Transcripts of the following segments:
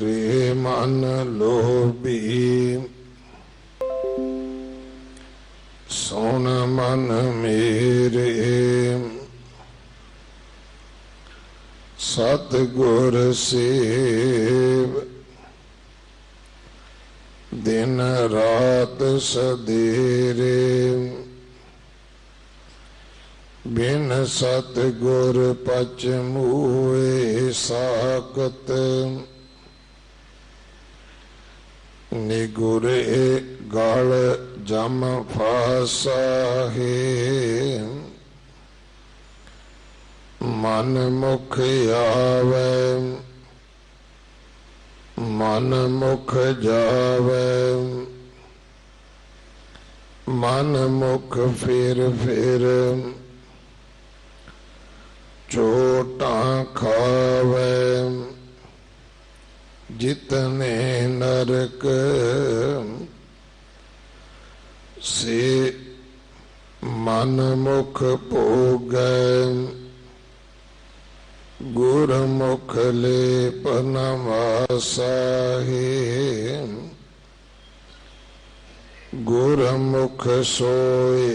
रे मन लोभी सुन मन मेरे सतगुर सेव दिन रात सदेरे बिन सतगुर पच मुए साकत निगुरे गल जम फासा है मन मुख आवे मन मुख जावे मन मुख फिर चोटा खावे जितने नरक से मन मुख भोगै गुरमुख लेप नवासा है गुरमुख सोए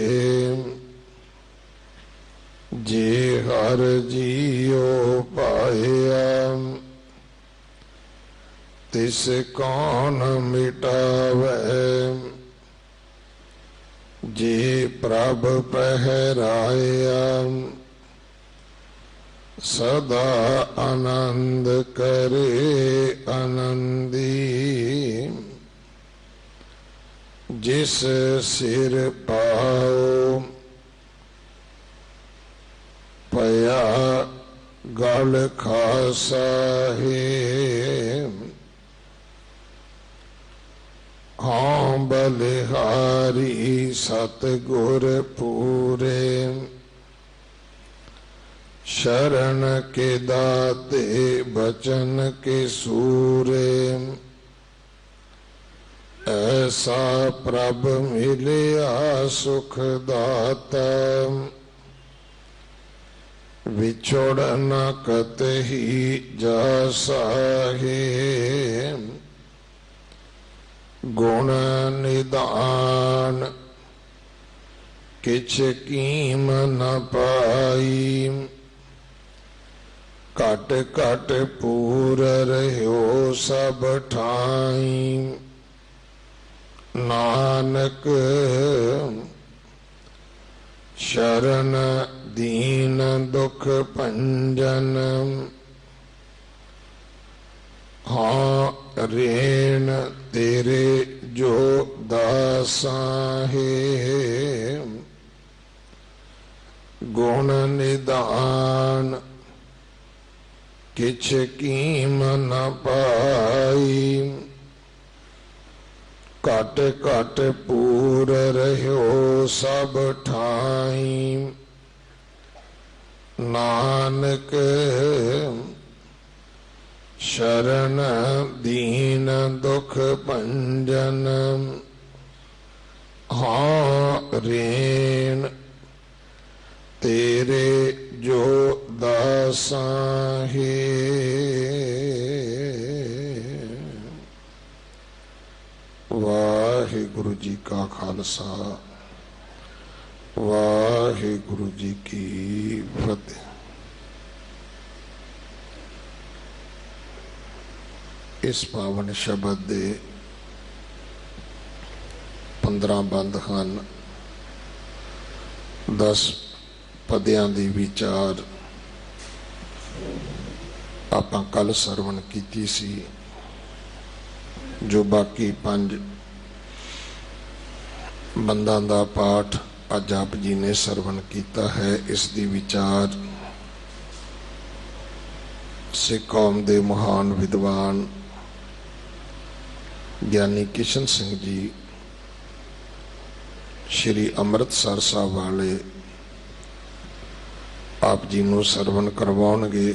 जे हर जियो पाया तिस कौन मिटावे जे प्रभ पहराया सदा आनंद करे आनंदी जिस सिर पाओ पया गल खासा है हाँ बलिहारी सतगुर पूरे शरण के दाते बचन के सूरे ऐसा प्रभ मिलिया सुख दाता विछोड़ न कतही जासा है गुण निदान किछ कीम न पाई कट कट पूर रह्यो सब ठाई नानक शरण दीन दुख भंजन हाँ रेण तेरे जो दासा है गुण निदान किछ कीम न पाई कट कट पूर रह्यो सब ठाई नानक शरण दीन दुख भंजन हाँ रेण तेरे जो दासा है वाहिगुरु जी का खालसा वाहिगुरु जी की फतेह। इस पावन शब्द दे 15 बंद हैं 10 पदियां दी विचार आपां कल सरवण कीती सी जो बाकी 5 बंदां दा पाठ अज आप जी ने सरवण कीता है। इस दी विचार सिख कौम दे महान विद्वान ज्ञानी किशन सिंह जी श्री अमृतसर साहब वाले आप जी नूं सरवण करवाउणगे।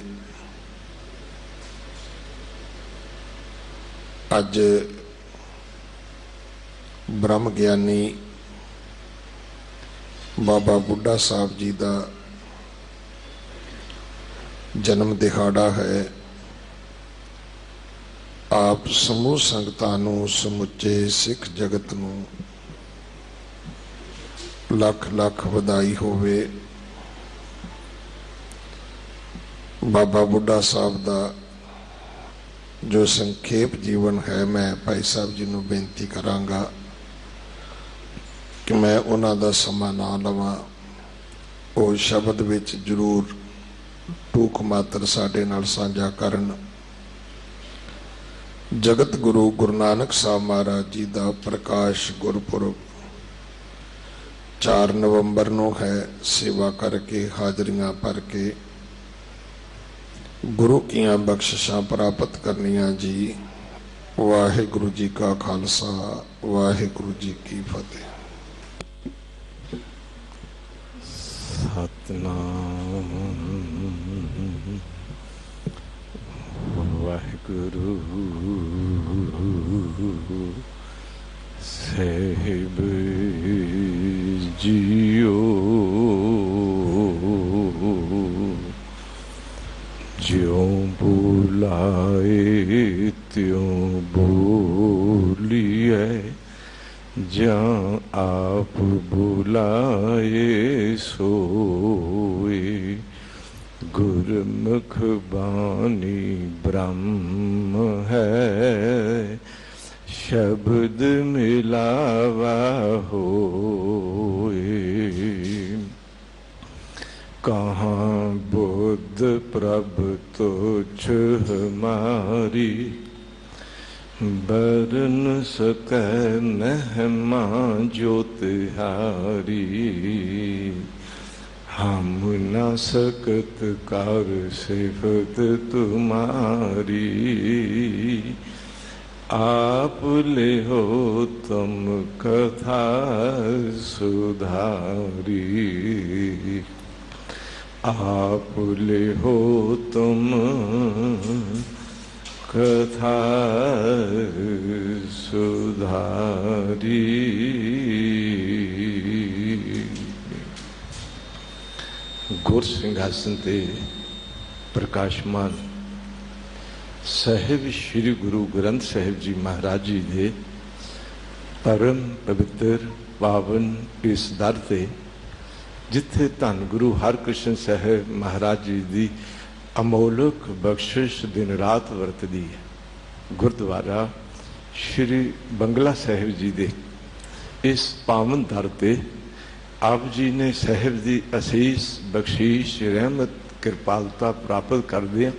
अज ब्रह्म ज्ञानी बाबा बुढ़ा साहब जी का जन्म दिहाड़ा है। ਆਪ ਸਮੂਹ ਸੰਗਤਾਂ ਨੂੰ, ਸਮੁੱਚੇ ਸਿੱਖ ਜਗਤ ਨੂੰ ਲੱਖ ਲੱਖ ਵਧਾਈ ਹੋਵੇ। ਬਾਬਾ ਬੁੱਢਾ ਸਾਹਿਬ ਦਾ ਜੋ ਸੰਖੇਪ ਜੀਵਨ ਹੈ, ਮੈਂ ਭਾਈ ਸਾਹਿਬ ਜੀ ਨੂੰ ਬੇਨਤੀ ਕਰਾਂਗਾ ਕਿ ਮੈਂ ਉਹਨਾਂ ਦਾ ਸਮਾਂ ਨਾ ਲਵਾਂ। ਉਹ ਸ਼ਬਦ ਵਿੱਚ ਜ਼ਰੂਰ ਟੂਕ ਮਾਤਰ ਸਾਡੇ ਨਾਲ ਸਾਂਝਾ ਕਰਨ। ਜਗਤ ਗੁਰੂ ਗੁਰੂ ਨਾਨਕ ਸਾਹਿਬ ਮਹਾਰਾਜ ਜੀ ਦਾ ਪ੍ਰਕਾਸ਼ ਗੁਰਪੁਰਬ 4 ਨਵੰਬਰ ਨੂੰ ਹੈ। ਸੇਵਾ ਕਰਕੇ, ਹਾਜ਼ਰੀਆਂ ਭਰ ਕੇ ਗੁਰੂ ਕੀਆਂ ਬਖਸ਼ਿਸ਼ਾਂ ਪ੍ਰਾਪਤ ਕਰਨੀਆਂ ਜੀ। ਵਾਹਿਗੁਰੂ ਜੀ ਕਾ ਖਾਲਸਾ, ਵਾਹਿਗੁਰੂ ਜੀ ਕੀ ਫਤਿਹ। ਸਤਨਾਮ ਵਾਹਿਗੁਰੂ ਸਾਹਿਬ ਜੀਓ, ਜਿਉਂ ਬੁਲਾਏ ਤਿਉਂ ਬੋਲੀਏ, ਜਾਂ ਆਪ ਬੁਲਾਏ ਸੋਏ। ਗੁਰਮੁਖ ਬਾਣੀ ਬ੍ਰਹਮ ਹੈ, ਸ਼ਬਦ ਮਿਲਾਵਾ ਹੋਏ। ਕਹਾਂ ਬੁੱਧ ਪ੍ਰਭ ਤੁਛ ਹਮਾਰੀ, बरन सकै महिमा जो तिहारी। हम न सकत कर सिफत तुम्हारी, आप ले हो तुम कथा सुधारी। आप ले हो तुम कथा सुधारी। गुर सिंघासन ते प्रकाशमान साहिब श्री गुरु ग्रंथ साहिब जी महाराज जी दे परम पवित्र पावन इस दर ते, जिथे धन गुरु हरकृष्ण साहिब महाराज जी दी अमोलक बख्शिश दिन रात वरतदी है। गुरुद्वारा श्री बंगला साहिब जी दे इस पावन दर ते आप जी ने साहिब दी असीस बख्शीश रहमत कृपालता प्राप्त करदे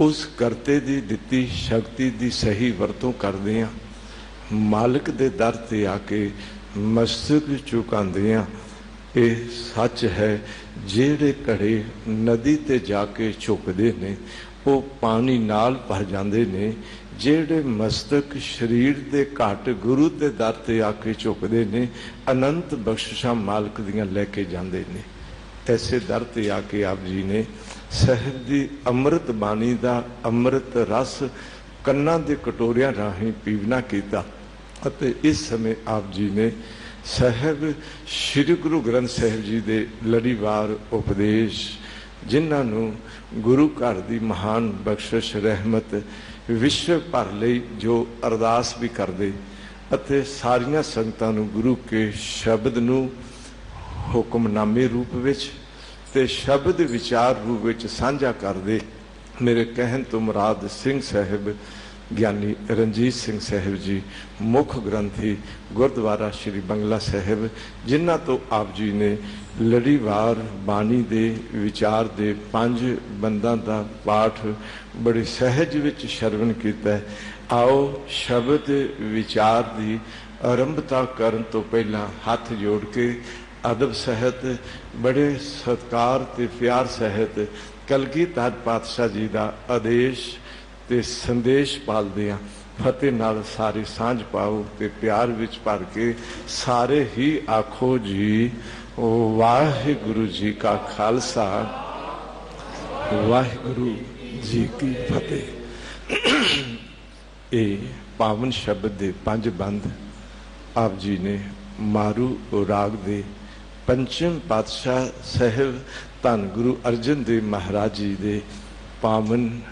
उस करते दी दिती शक्ति दी सही वरतों करदे मालिक दे दर ते आके मस्तक झुकांदे। ਇਹ सच है, ਜਿਹੜੇ ਘੜੇ नदी ते जाके झुकदे ने ਉਹ पानी नाल भर जाते ने। ਜਿਹੜੇ मस्तक शरीर दे घट गुरु दे दर ते आके झुकदे ने अनंत बख्शिशां मालिक दियां लैके जाते ने। ऐसे दर ते आके आप जी ने साहिब दी अमृत बाणी दा अमृत रस कन्नां दे कटोरियां राहीं पीवना कीता। अते इस समय आप जी ने साहिब श्री गुरु ग्रंथ साहिब जी दे लड़ीवार उपदेश, जिन्होंने गुरु घर की महान बख्शिश रहमत विश्व भर लई जो अरदास भी करते अते सारियां संगतां नूं गुरु के शब्द नूं हुक्मनामे रूप विच ते शब्द विचार रूप विच साझा करते। मेरे कहन तो मुराद सिंह साहिब ज्ञानी रणजीत सिंह साहिब जी मुख ग्रंथी गुरुद्वारा श्री बंगला साहिब, जिन्हां तो आप जी ने लड़ीवार बाणी दे विचार दे 5 बंदां दा पाठ बड़े सहज विच श्रवण कीता है। आओ शब्द विचार दी आरंभता करन तो पहला हाथ जोड़ के अदब सहित बड़े सत्कार ते प्यार सहित कलगीधर पातशाह जी का आदेश ते संदेश पालदे आ। फतेह नाल सारे सांझ पाओ ते प्यार विच भर के सारे ही आखो जी वाहिगुरु जी का खालसा, वाहिगुरु जी की फतेह। ये पावन शब्द दे 5 बंद आप जी ने मारू राग दे पंचम पातशाह साहिब धन गुरु अर्जन देव महाराज जी दे पावन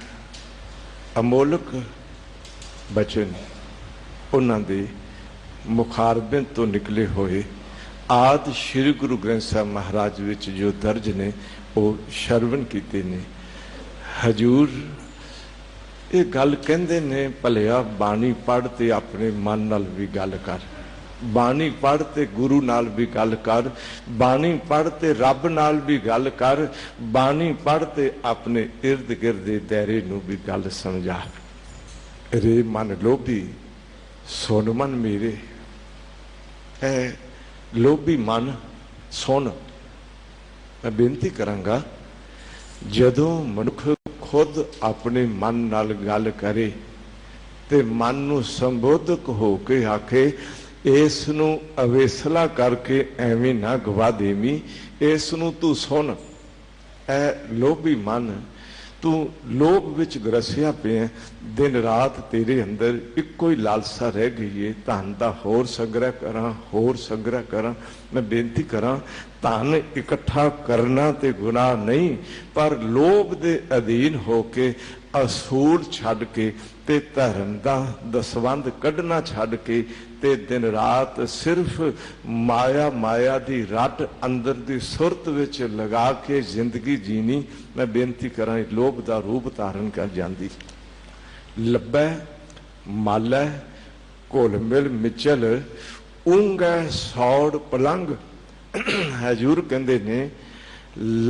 अमोलक बचन उन्हां दे मुखारबिन तो निकले हुए आदि श्री गुरु ग्रंथ साहब महाराज विच जो दर्ज ने वो शरवण कीते ने। हजूर ये गल कहंदे ने भलिया बाणी पढ़ ते अपने मन नाल भी गल कर, बाणी पढ़ ते गुरु नाल भी गल कर, बाणी पढ़ ते रब नाल भी गल कर, बाणी पढ़ ते अपने इर्द गिर्द दे दायरे नूं भी गल समझा। रे मन लोभी सुन मन मेरे, है लोभी मन सुन। मैं बेनती करांगा जदों मनुख खुद अपने मन नाल गल करे ते मन नूं संबोधक हो के आखे इस नूं अवेसला करके एवें ना गवा देवी, इस नूं तू सुन। ऐ लोभी मन तू लोभ विच ग्रसिया पे दिन रात तेरे अंदर इको ही लालसा रह गई है धन दा होर संग्रह करा, होर संग्रह करा। मैं बेनती करा धन इकट्ठा करना ते गुनाह नहीं, पर लोभ दे अधीन होके असूल छड्ड के ते धर्म दा दसवंध कढ़ना छड्ड के ते दिन रात सिर्फ माया माया दी रट अंदर दी सुरत विच लगा के जिंदगी जीनी। मैं बेनती करा लोभ दा रूप धारण कर जाती। लब्बै मालै घुल मिल मिचल ऊंगै सौड़ पलंग। हजूर कहंदे ने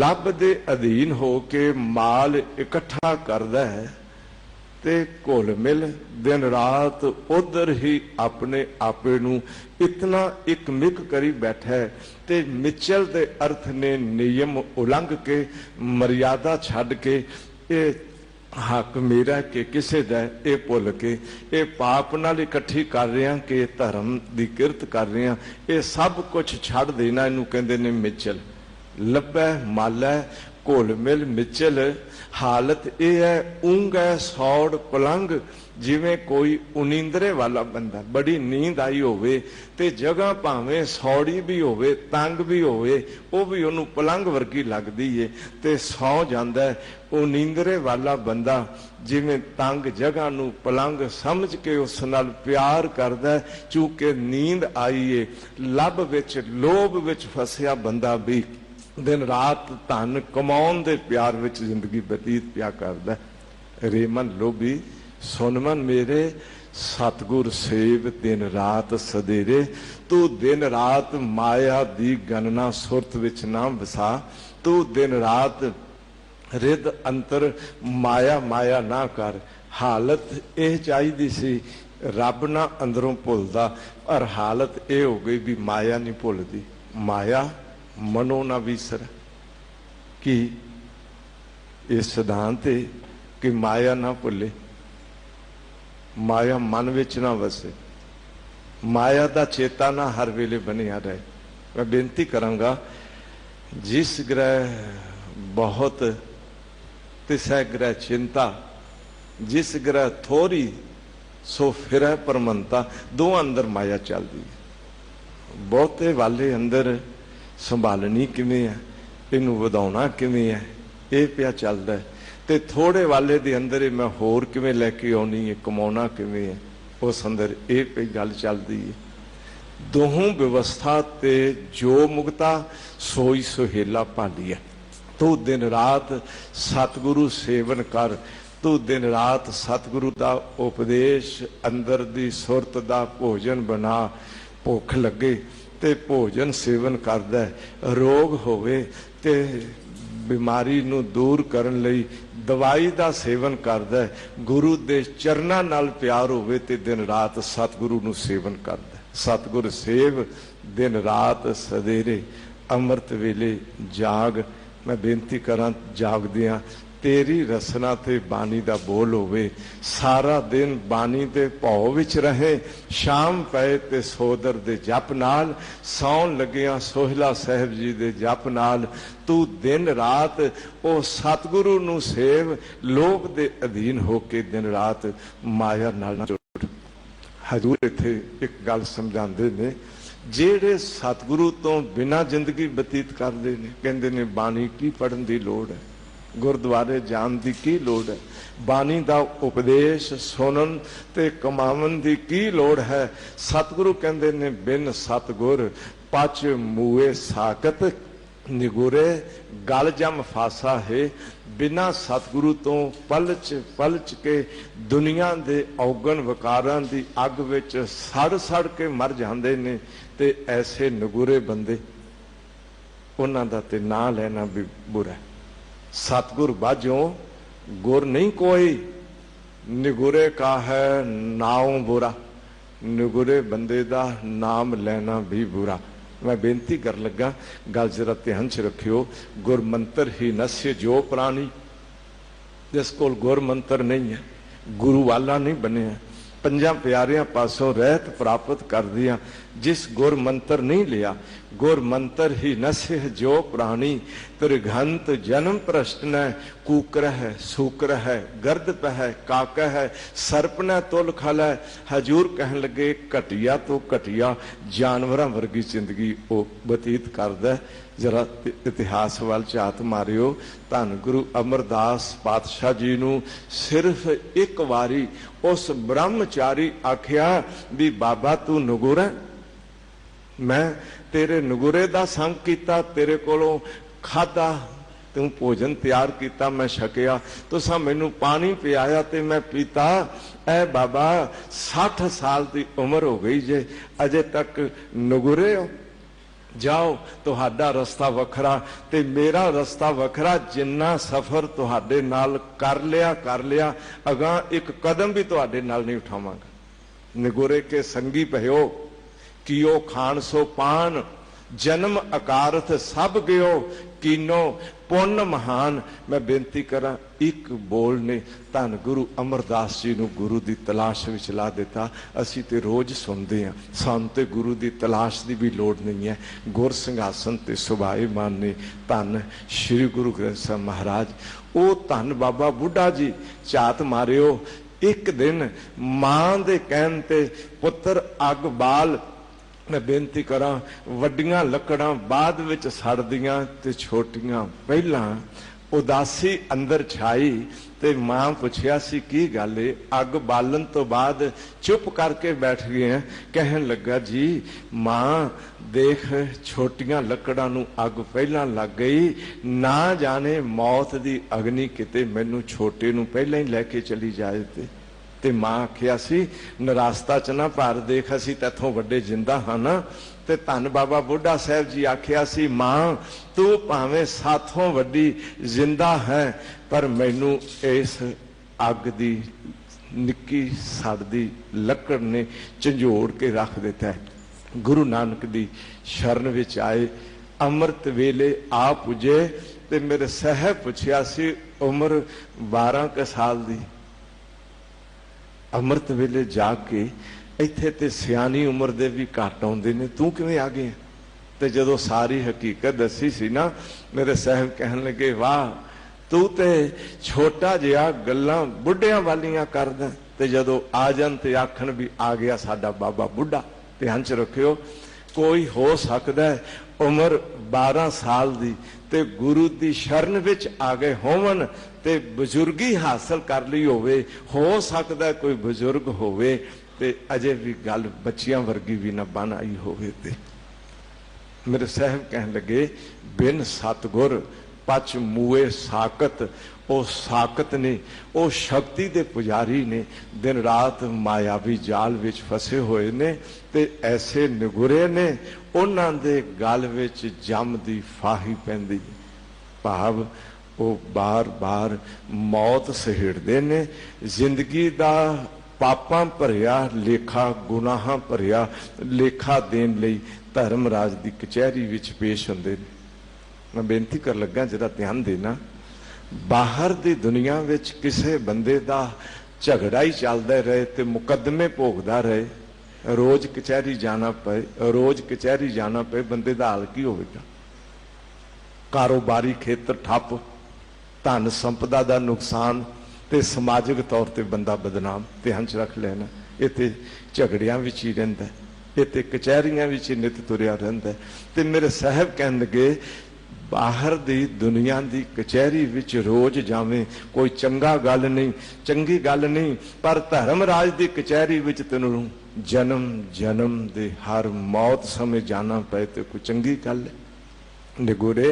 लब दे अधीन हो के माल इकट्ठा करदा है ते घुल मिल दिन रात उधर ही अपने आपे नूं इतना एक मिक करी बैठा है। ते मिचल दे अर्थ ने नियम उलंघ के मर्यादा छड्ड के ये हक मेरा के किसे दा ये भुल के ये पाप नाल इकट्ठी कर रहे हैं कि धर्म दी किरत कर रहे हैं, ये सब कुछ छड्ड देना। इनू कहंदे ने मिचल। लब्बै मालै घुल मिल मिचल हालत यह है ऊंगा सौड़ पलंग। जिवें कोई उनींदरे वाला बंदा बड़ी नींद आई होवे ते जगह भावें सौड़ी भी होवे तंग भी होवे वो भी उन्होंने पलंग वर्गी लगती है ते सौ जांदा है। उनींदरे वाला बंदा जिवें तंग जगह नूं पलंग समझ के उस नाल प्यार करदा है, चूंकि नींद आई है। लब विच लोभ विच फसिया बंदा भी दिन रात धन कमाउण दे प्यार विच जिंदगी बतीत पिया करदा। रेमन लोभी सुन मन मेरे सतगुर सेव दिन रात सदेरे। तू दिन रात माया दी गणना सुरत विच ना वसा, तू दिन रात रिद अंतर माया माया ना कर। हालत यह चाहिदी सी रब ना अंदरों भुलदा, पर हालत यह हो गई भी माया नहीं भुलदी। माया मनो ना विसर कि यह सिद्धांत है कि माया ना भुले, माया मन विच ना वसे, माया दा चेता ना हर वेले बनिया रहे। मैं बेनती करांगा जिस ग्रह बहुत तिसै ग्रह चिंता, जिस ग्रह थोड़ी सो फिर परमंता। दो अंदर माया चलती है। बहुते वाले अंदर संभालनी किवें है, इनू वधाउणा किवें है, ये पिया चलदा है। ते थोड़े वाले दे अंदर मैं होर किवें लैके आउणी है, कमाउणा किवें है, उस अंदर ये कोई गल चलदी है। दोहों व्यवस्था ते जो मुक्ता सोई सुहेला भाली है। तू दिन रात सतगुरु सेवन कर, तू दिन रात सतगुरु का उपदेश अंदर दी सुरत दा भोजन बना। भुख लगे ते भोजन सेवन करदा, रोग होवे ते बीमारी नूं दूर करन लई दवाई दा सेवन करदा। गुरु दे चरनां नाल प्यार होवे ते दिन रात सतगुरु नूं सेवन करदा। सतगुर सेव दिन रात सदेरे अमृत वेले जाग। मैं बेनती करां जागदियां तेरी रसना ते बानी दा बोल होवे। सारा दिन बानी दे भौ विच रहे, शाम पए ते सोदर दे जप नाल, सौन लगिया सोहला साहब जी दे जप नाल। तू दिन रात ओ सतगुरु नूं सेव, लोभ दे अधीन होके दिन रात माया नाल ना जुड़। हजूर इत्थे एक गल समझांदे ने, जेड़े सतगुरु तो बिना जिंदगी बतीत करते हैं, कहते ने बाणी की पढ़न की लोड़ है। गुरुद्वारे जान की की लोड़ है? बानी का उपदेश सुनन ते कमावन की की लोड़ है? सतगुरु कहते ने बिन सतगुर पच मूए साकत निगुरे गल जम फासा है। बिना सतगुरु तो पलच पलच के दुनिया दे औगन वकारां दी अग विच सड़ सड़ के मर जांदे ने। ते ऐसे नगुरे बंदे उन्हां दा ते नां लेना भी बुरा है। सतगुर बाजों गुर नहीं कोई, निगुरे का है नाओ बुरा। निगुरे बंदे दा नाम लेना भी बुरा। मैं बेनती कर लगा, गल जरा ध्यान च रखियो। गुर मंत्र ही नस्य जो प्राणी, जिस कोल गुर मंत्र नहीं है, गुरु वाला नहीं बने, पंजा प्यारियां पासों रहत प्राप्त कर दिया। जिस गुर मंत्र नहीं लिया, गुर मंत्र ही नस्य जो प्राणी, त्रिघंत जन्म प्रश्न है, कुकर है, सूकर है, गर्द पह है, काक है, सर्प न तुल खल है। हजूर कह लगे घटिया तो घटिया जानवरां वर्गी जिंदगी वो बतीत करदा। जरा इतिहास वाल झात मारियो। धन गुरु अमरदास पातशाह जी नूं सिर्फ एक वारी उस ब्रह्मचारी आख्या भी बाबा तू नगुर है, मैं तेरे नगुरे दा संग कीता, तेरे कोलों खादा, तू भोजन तैयार किया, मैं छकिया, तुसां मैनू पानी पियाया ते मैं पीता। ऐ बाबा 60 साल की उम्र हो गई जे, अजे तक नगुरे हो। जाओ, तुहाडा रस्ता वखरा ते मेरा रस्ता वखरा। जिन्ना सफर तुहाडे नाल कर लिया, अगां एक कदम भी तुहाडे नाल नहीं उठावांगा। निगुरे के संगी पयो, कियो खान सो पान, जन्म अकारथ सब गयो, कीनो पुण्य महान। मैं बेनती करा, एक बोल ने धन गुरु अमरदास जी नूं गुरु की तलाश विच ला दिता। असीं ते रोज सुनते हैं, सानूं ते गुरु की तलाश की भी लोड़ नहीं है। गुर सिंघासन ते सुभाए मान ने धन श्री गुरु ग्रंथ साहिब महाराज। वो धन बाबा बुढ़ा जी झात मारियो। एक दिन मां दे कहण ते पुत्र अग बाल, मैं बेनती करा, वड्डियां लकड़ां बाद विच सड़दियां ते छोटियां पहलां। उदासी अंदर छाई ते मां पुछया सी की गल है? अग बालन तो बाद चुप करके बैठ गए हैं। कहन लगा जी मां देख छोटियां लकड़ां नूं अग पहलां लग गई, ना जाने मौत दी अग्नि किते मैनू छोटे नूं पहलां ही लैके चली जाए। ते मां आखिया सी निरास्ता च ना भर, देख असीं तैथों वड्डे जिंदा हाँ ना। ते धन बाबा बुढ़ा साहब जी आखिया सी मां तू भावें साथों वड्डी जिंदा है, पर मैनू इस अग दी निक्की सड़दी लकड़ ने झंझोड़ के रख दिता है। गुरु नानक दी शरण विच आए, अमृत वेले आ पुजे। ते मेरे साहब पुछया सी उम्र 12 क साल दी। अमृत वेले जाग के इत्थे ते सियानी उम्र दे भी घट आउंदे ने, तू किवें आ गया? ते जदों सारी हकीकत दसी सी ना, मेरे साहब कहन लगे वाह तू ते छोटा जिहा गल्लां बुढ़ियां वालियां करदा, ते जदों आ जान ते आखण भी आ गया साडा बाबा बुढ़ा। ध्यान च रखियो, कोई हो सकदा है उम्र 12 साल दी ते गुरु दी शरण विच आ गए होवन ते बुजुर्गी हासिल कर ली होवे। हो सकदा है कोई बुजुर्ग होवे ते अजे भी गल बच्चियां वर्गी भी ना बन आई होवे। ते मेरे साहब कहन लगे बिन सतगुर पच मूए साकत। वो साकत ने, वो शक्ति दे पुजारी ने, दिन रात मायावी जाल विच फसे हुए ने। ते ऐसे निगुरे ने, उन्हां दे गल विच जम दी फाही पैंदी। भाव वो बार बार मौत सहेड़दे ने। जिंदगी दा पापां भरिया लेखा, गुनाहां भरिया लेखा देन लई धर्मराज दी कचहरी विच पेश हुंदे ने। मैं बेनती कर लगा जरा ध्यान देना, बाहर दी दुनिया विच किसे बंदे दा झगड़ा ही चलदा रहे ते मुकदमे भोगदा रहे, रोज कचहरी जाना पे, रोज कचहरी जाना पे, बंदे दा हाल की होवेगा? कारोबारी खेतर ठप, धन संपदा दा नुकसान ते समाजिक तौर ते बंदा बदनाम। ध्यान च रख लेना, ये ते झगड़ियां विच ही रहिंदा है, ये ते कचहरियां विच ही नित तुरिया रहिंदा है। ते मेरे साहब कहन लगे बाहर दी दुनिया दी कचहरी विच रोज जावें कोई चंगा गल नहीं, चंगी गल नहीं, पर धर्मराज दी कचहरी विच तैनूं जन्म जन्म दे हर मौत समय जाना पे तो कोई चंगी गल है। निगुरे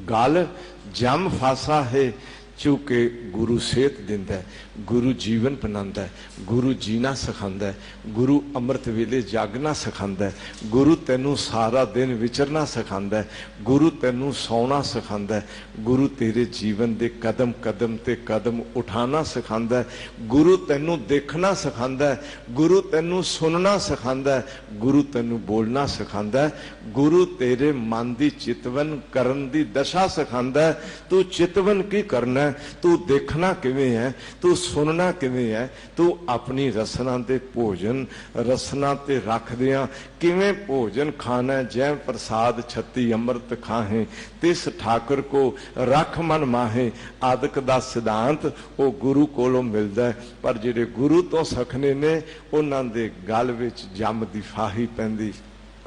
गल जम फासा है, चूंकि गुरु सेहत दिंदा है, गुरु जीवन बनांदा है, गुरु जीना सिखांदा है, गुरु अमृत वेले जागना सिखांदा है, गुरु तैनूं सारा दिन विचरना सिखांदा है, गुरु तैनूं सौना सिखांदा है, गुरु तेरे जीवन दे कदम कदम ते कदम उठाना सिखांदा है, गुरु तैनूं देखना सिखांदा है, गुरु तैनूं सुनना सिखांदा है, गुरु तैनूं बोलना सिखांदा है, गुरु तेरे मन दी चितवन करन दी दशा सिखांदा है। तू चितवन की करना, तू देखना किवें है, तू सुनना किवें है, तू अपनी रसना दे भोजन रसना ते रखदियां किवें भोजन खाना है। जै प्रसाद छत्ती अमृत खाहे, तिस ठाकुर को रख मन माहे, आदक दा सिद्धांत वो गुरु कोलों मिलदा है। पर जिहड़े गुरु तो सखने ने उन्हां दे गल विच जम दी फाही पैंदी।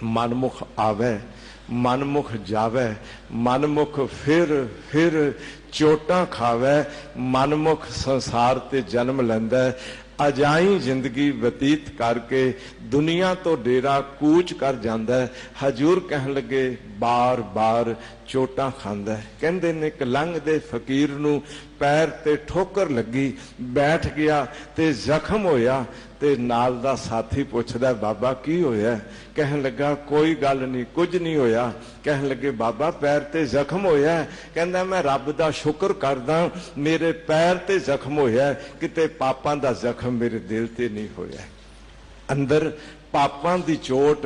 मनमुख आवे मनमुख जावे, मनमुख फिर चोटां खावे, मनमुख संसार ते जन्म लैंदा है। अजाई जिंदगी बतीत करके दुनिया तो डेरा कूच कर जांदा है। हजूर कहन लगे बार बार चोटां खांदा है। कहंदे ने कि लंघदे फकीर नूं पैर ते ठोकर लगी, बैठ गया ते जख्म होया, ते नाल दा साथी पुछदा बाबा की होया? कहन लगा कोई गल नहीं, कुछ नहीं होया। कहन लगे बाबा पैर ते जख्म होया। कहंदा मैं रब दा शुक्र करदा मेरे पैर ते जख्म होया, किते पापां दा जख्म मेरे दिल ते नहीं होया। अंदर पापां दी चोट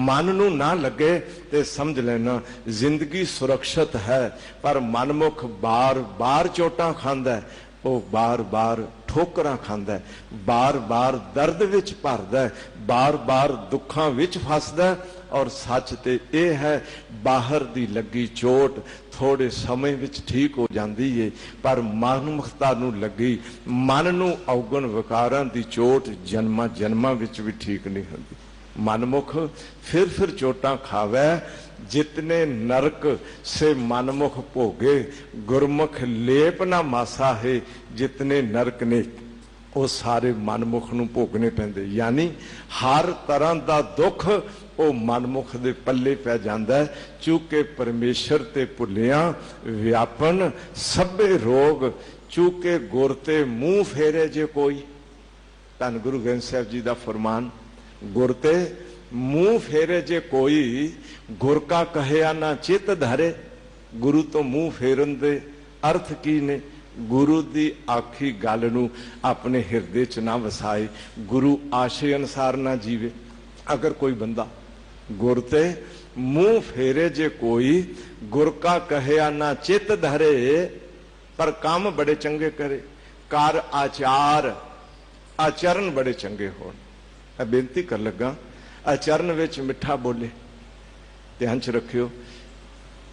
मन नूं ना लगे ते समझ लेना जिंदगी सुरक्षित है। पर मनमुख बार बार चोटां खांदा है, वो बार बार ठोकरां खांदा है, बार बार दर्द विच भरदा है, बार बार दुखां विच फसदा है। और सच ते यह है बाहर दी लगी चोट थोड़े समय विच ठीक हो जाती है, पर मनमुखता नूं लगी मन नूं औगण विकारां दी चोट जन्मां जन्मां विच भी ठीक नहीं होती। मनमुख फिर चोटां खावे, जितने नरक से मनमुख भोगे गुरमुख लेप ना मासा है। जितने नरक ने वो सारे मनमुख नूं भोगने पैंदे, यानी हर तरह का दुख वो मनमुख दे पल्ले पै जांदा है। चूंकि परमेश्वर ते भुलिया व्यापन सभे रोग, चूंकि गुर ते मूँह फेरे जे कोई। धन गुरु ग्रंथ साहिब जी का फरमान, गुर ते मुंह फेरे जे कोई, गुर का कहया ना चित धरे। गुरु तो मुंह फेरन दे अर्थ की ने? गुरु दी आखी गल नूं अपने हिरदे च ना वसाए, गुरु आशे अनुसार ना जीवे। अगर कोई बंदा गुर ते मुंह फेरे जे कोई, गुर का कहया ना चित धरे, पर काम बड़े चंगे करे, कर आचार आचरण बड़े चंगे होण। मैं बेनती कर लगा आचरण विच मिठा बोले, ध्यान च रखियो,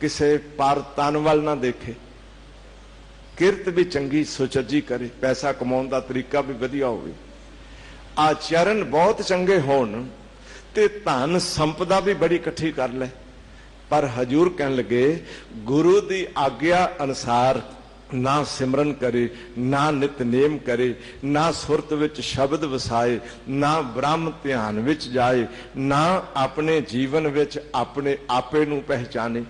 किसे पर तन वाल ना देखे, किरत भी चंगी सुचजी करे, पैसा कमाउण दा तरीका भी वधिया होवे, आचरण बहुत चंगे होण ते धन संपदा भी बड़ी इकट्ठी कर ले। पर हजूर कहन लगे गुरु दी आग्या अनुसार ना सिमरन करे, ना नितनेम करे, ना सुरत विच शब्द वसाए, ना ब्रह्म ध्यान विच जाए, ना अपने जीवन विच अपने आपे नूं पहचाने।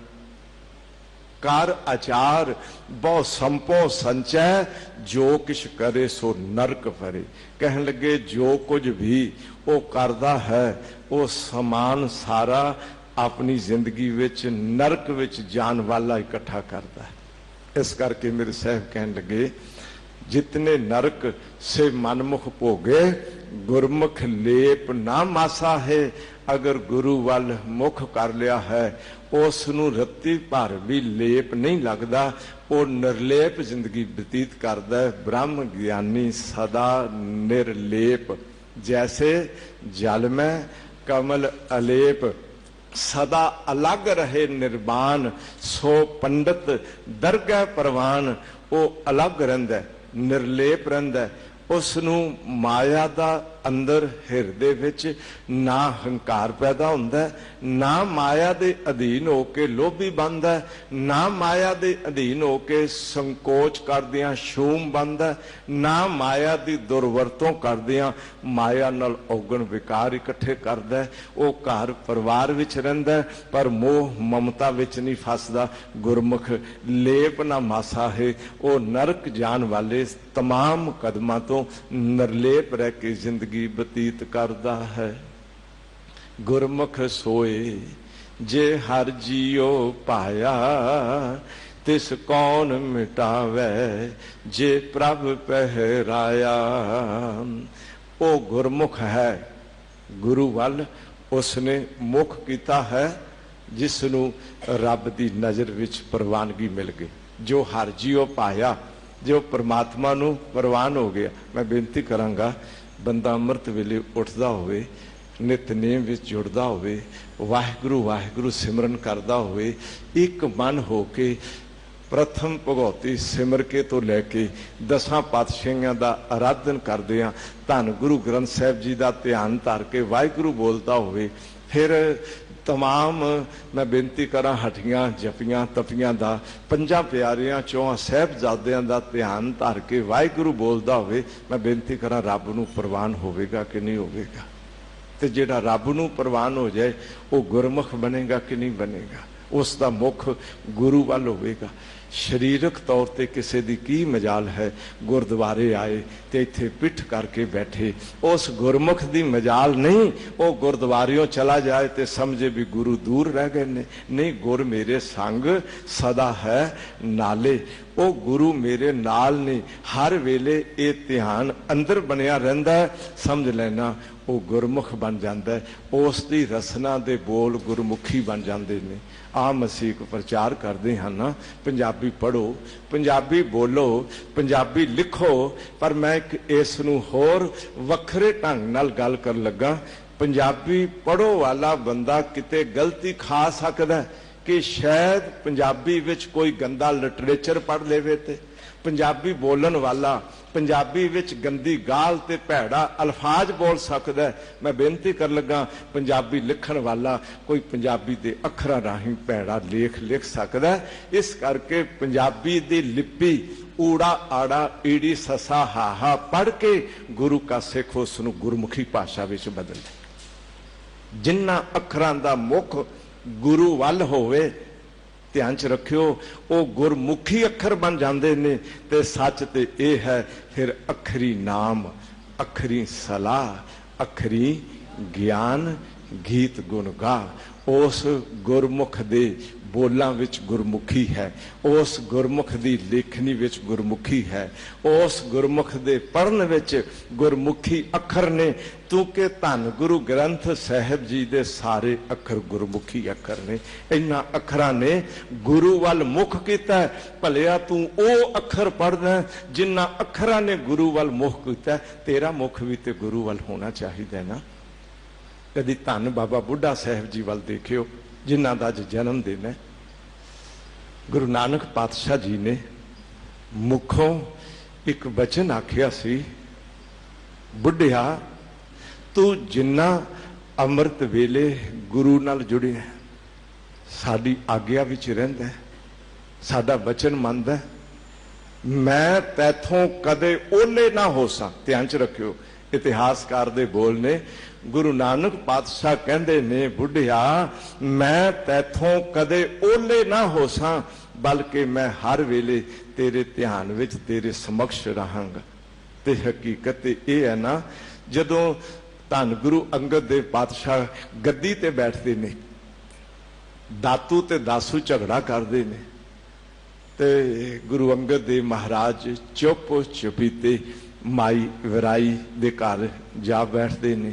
कर आचार बहु संपो संचय, जो किश करे सो नरक भरे। कहन लगे जो कुछ भी वो करदा है वो समान सारा अपनी जिंदगी विच नरक विच जान वाला इकट्ठा करता है। इस करके मेरे साहब कहन लगे जितने नरक से मनमुख भोगे, गुरमुख लेप ना मासा है। अगर गुरु वाल मुख कर लिया है उस नूं रत्ती भर भी लेप नहीं लगता, वो निर्लेप जिंदगी बतीत करता है। ब्रह्म ज्ञानी सदा निर्लेप, जैसे जल में कमल अलेप सदा अलग रहे निर्वाण, सो पंडित दरगह परवान। वो अलग रहिंदा, निर्लेप रहिंदा, ਉਸ ਨੂੰ ਮਾਇਆ ਦਾ ਅੰਦਰ ਹਿਰਦੇ ਵਿੱਚ ਨਾ ਹੰਕਾਰ ਪੈਦਾ ਹੁੰਦਾ, ਨਾ ਮਾਇਆ ਦੇ ਅਧੀਨ ਹੋ ਕੇ ਲੋਭੀ ਬਣਦਾ, ਨਾ ਮਾਇਆ ਦੇ ਅਧੀਨ ਹੋ ਕੇ ਸੰਕੋਚ ਕਰਦਿਆਂ ਸ਼ੂਮ ਬਣਦਾ, ਨਾ ਮਾਇਆ ਦੀ ਦੁਰਵਰਤੋਂ ਕਰਦਿਆਂ ਮਾਇਆ ਨਾਲ ਔਗਣ ਵਿਕਾਰ ਇਕੱਠੇ ਕਰਦਾ। ਉਹ ਘਰ ਪਰਿਵਾਰ ਵਿੱਚ ਰਹਿੰਦਾ ਪਰ ਮੋਹ ਮਮਤਾ ਵਿੱਚ ਨਹੀਂ ਫਸਦਾ। ਗੁਰਮੁਖ ਲੇਪ ਨਾ ਮਾਸਾ ਹੈ, ਉਹ ਨਰਕ ਜਾਣ ਵਾਲੇ तमाम कदमां तो निर्लेप रह के जिंदगी बतीत करता है। गुरमुख सोए जे हर जियो पाया, तिस कौन मिटावे जे प्रभ पहराया। ओ गुरमुख है, गुरु वल उसने मुख किया है जिसनू रब की नज़र विच प्रवानगी मिल गई। जो हर जियो पाया, जो परमात्मा नू प्रवान हो गया। मैं बेनती करांगा, बंदा अमृत वेले उठदा होवे, नितनेम विच जुड़दा होवे, वाहिगुरू वाहिगुरू सिमरन करदा होवे, एक मन हो के प्रथम भगौती सिमर के तो लैके 10 पातशाहियां दा आराधन करदे आ, धन गुरु ग्रंथ साहिब जी दा ध्यान धर के वाहिगुरू बोलदा होवे। फिर तमाम मैं बेनती करा हटियां जपियां तपियां दा, 5 प्यारियां 4 साहिबजादियां दा ध्यान धर के वाहिगुरू बोलदा होवे। मैं बेनती करा रब नू प्रवान होवेगा कि नहीं होवेगा? ते जिहड़ा रब नू प्रवान हो जाए वो गुरमुख बनेगा कि नहीं बनेगा? उसका मुख गुरु वाल होवेगा। शरीरक तौर पर किसी की की मजाल है गुरुद्वारे आए तो इत्थे पिठ करके बैठे, उस गुरमुख की मजाल नहीं। वो गुरुद्वारियों चला जाए तो समझे भी गुरु दूर रह गए ने। नहीं, गुर मेरे संग सदा है नाले। वो गुरु मेरे नाल ने, हर वेले ये ध्यान अंदर बनिया रहिंदा है। समझ लेना वो गुरमुख बन जाता है। उसकी रसना दे बोल गुरमुखी बन जाते हैं। आम असीं एक प्रचार करते हैं ना, पंजाबी पढ़ो, पंजाबी बोलो, पंजाबी लिखो, पर मैं इस नूं होर वखरे ढंग नाल गल कर लगा। पंजाबी पढ़ो वाला बंदा किते गलती खा सकदा है कि शायद पंजाबी विच कोई गंदा लिटरेचर पढ़ लेवे ते पंजाबी बोलन वाला पंजाबी विच गंदी गाल ते भैड़ा अल्फाज बोल सकदा है। मैं बेनती कर लगा, पंजाबी लिखण वाला कोई पंजाबी दे अखरां राहीं भैड़ा लेख लिख सकदा है। इस करके पंजाबी दी लिपि ऊड़ा आड़ा ईड़ी ससा हाहा पढ़ के गुरु का सिख उसनूं गुरमुखी भाषा विच बदल। जिन्ना अखरां दा मुख गुरु वल होवे, ध्यान च रखियो, वो गुरमुखी अखर बन जाते ने। ते सच ते ये है फिर अखरी नाम, अखरी सलाह, अखरी ज्ञान, गीत गुण गा। उस गुरमुख दे बोलां विच गुरमुखी है, उस गुरमुख दी लेखनी विच गुरमुखी है, उस गुरमुख दे पढ़न विच गुरमुखी अखर ने। तू के धन गुरु ग्रंथ साहिब जी दे सारे अखर गुरमुखी अखर ने। इन्हां अखरां ने गुरु वल मुख कीता है। भलिया तू ओ अखर पढ़दा जिन्हां अखरां ने गुरु वल मुख कीता। तेरा मुख भी ते गुरु वल होना चाहिए ना। कदी धन बाबा बुढ़ा साहिब जी वल देखियो, जिन्हां दा अज जन्म दिन है। गुरु नानक पातशाह जी ने मुखों एक वचन आखिया सी, बुढ़िया तू जिन्ना अमृत वेले गुरु नाल जुड़िया, साडी आग्या विच रहिंदा है, साडा वचन मनदा है, मैं तैथों कदे ओले ना हो सा। ध्यान च रखियो, इतिहासकार दे बोल ने। गुरु नानक पातशाह कहंदे ने, बुढ़िया मैं तैथों कदे ओले ना हो सा, बल्कि मैं हर वेले तेरे ध्यान विच तेरे समक्ष रहांगा। ते हकीकत ये है ना, जदों धन गुरु अंगद देव पातशाह गद्दी ते बैठते ने, दातू ते दासू झगड़ा करते ने, ते गुरु अंगद देव महाराज चुप चुपीते माई विराई दे घर जा बैठते ने।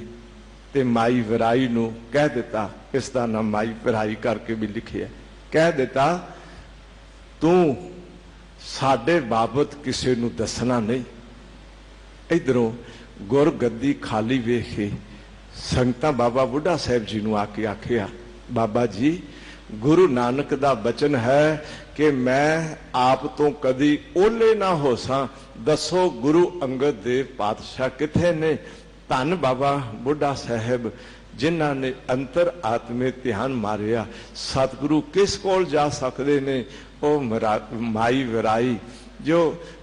ते माई विराई नूं कह दिता, इसका नाम माई विराई करके भी लिखिया, कह दिता तू साडे बाबत किसी नूं दसना नहीं। इधरों गुर गद्दी खाली वेख के संगतां बाबा बुढ़ा साहिब जी नूं आके आखिया, बाबा जी गुरु नानक दा बचन है कि मैं आप तो कदी ओले ना हो सा, दसो गुरु अंगद देव पातशाह किथे ने। धन बाबा बुढ़ा साहब जिन्हां ने अंतर आत्मे ध्यान मारिया, सतगुरु किस कोल जा सकते ने। ओ माई विराई जो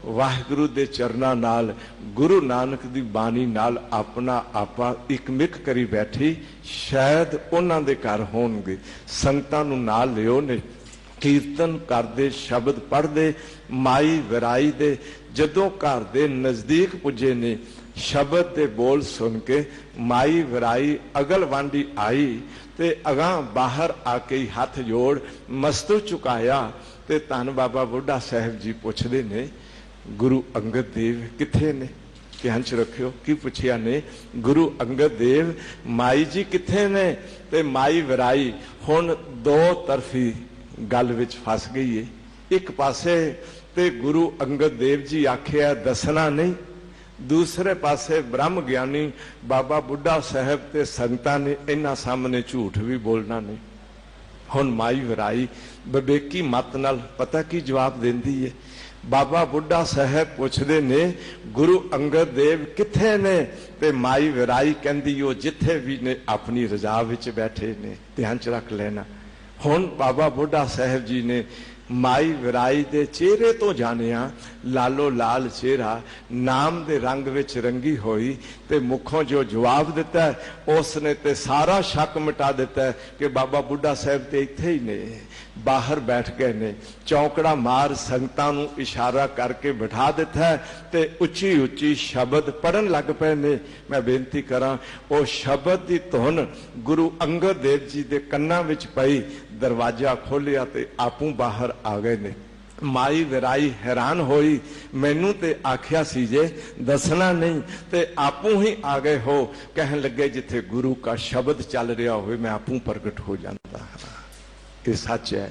वाहिगुरु दे चरनां नाल गुरु नानक दी बाणी नाल अपना आपा इकमिक करी बैठी, शायद उन्हां दे घर होणगे। संगतां नूं नाल लिओ ने, कीर्तन करदे शब्द पढ़दे माई विराई दे। जदों घर दे नजदीक पुजे ने, शब्द दे बोल सुन के माई विराई अगल वांडी आई ते अगां बाहर आके ही हथ जोड़ मस्तक झुकाया ते धन बाबा बुढ़ा साहब जी पुछदे ने, गुरु अंगद देव किथे ने। ध्यान च रखियो की पुछिया ने, गुरु अंगद देव माई जी किथे ने। ते माई विराई हुण दो तरफी गल विच फस गई है। एक पासे ते गुरु अंगद देव जी आखिया दसना नहीं, दूसरे पासे ब्रह्म ज्ञानी बाबा बुढ़ा साहब ते संगतां ने इन्हां सामने झूठ भी बोलना नहीं। हुण माई विराई विवेकी मत नाल पता की जवाब देंदी है। बाबा बुढ़ा साहब पुछदे ने, गुरु अंगद देव किथे ने। ते माई विराई कहंदी ओ जिथे भी ने अपनी रजा विच बैठे ने। ध्यान च रख लेना। हुण बाबा बुढ़ा साहब जी ने माई विराई दे चेहरे तो जानिया लालो लाल चेहरा नाम दे रंग विच रंगी होई ते मुखों जो जवाब दिता है उसने ते सारा शक मिटा दिता है कि बाबा बुढ़ा साहब ते इत्थे ही ने, बाहर बैठ गए ने। चौंकड़ा मार संगतां नूं इशारा करके बिठा दिता है ते उच्ची उच्ची शब्द पढ़न लग पे ने। मैं बेनती करां ओ शब्द दी धुन गुरु अंगद देव जी दे कन्नां विच पई, दरवाजा खोलिया ते आपू बाहर आ गए ने। माई विराई हैरान होई, मैनू ते आख्या सी जे दसना नहीं ते आपू ही आ गए हो। कहन लगे जिथे गुरु का शब्द चल रहा हो मैं आपू प्रगट हो जाता हाँ। ये सच है।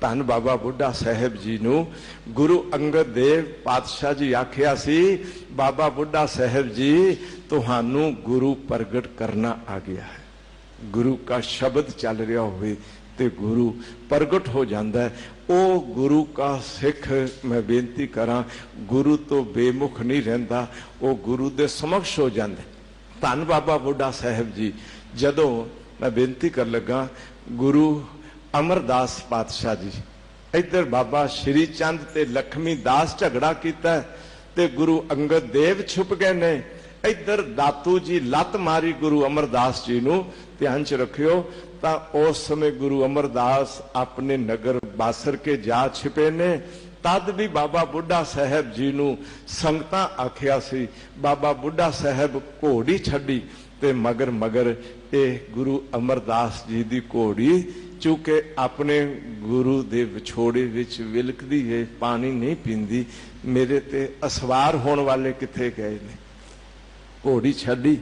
धन बाबा बुढ़ा साहब जी नू गुरु अंगद देव पातशाह जी आख्या सी, बाबा बुढ़ा साहब जी तुहानू गुरु प्रगट करना आ गया है। गुरु का शब्द चल रहा हो ते गुरु प्रगट हो जाता है। ओ गुरु का सिख मैं बेनती करा गुरु तो बेमुख नहीं रहिंदा, ओ गुरु दे समक्ष हो जाता है। धन बाबा बुढ़ा साहब जी जदों मैं बेनती कर लगा, गुरु अमरदास पातशाह जी इधर बाबा श्री चंद ते लक्ष्मी दास झगड़ा किया ते गुरु अंगद देव छुप गए ने। इधर दातू जी लत मारी गुरु अमरदास जी नू। ध्यान च रखियो ता उस समय गुरु अमरदास अपने नगर बासर के जा छिपे ने। तद भी बाबा बुढ़ा साहब जी नू संगतां आख्या सी, बाबा बुढ़ा साहब घोड़ी छड्डी ते मगर मगर ए गुरु अमरदास जी दी घोड़ी चूंकि अपने गुरु दे विछोड़े विच विलकदी है, पानी नहीं पींदी। मेरे ते असवार होने वाले किथे गए ने। घोड़ी छड्डी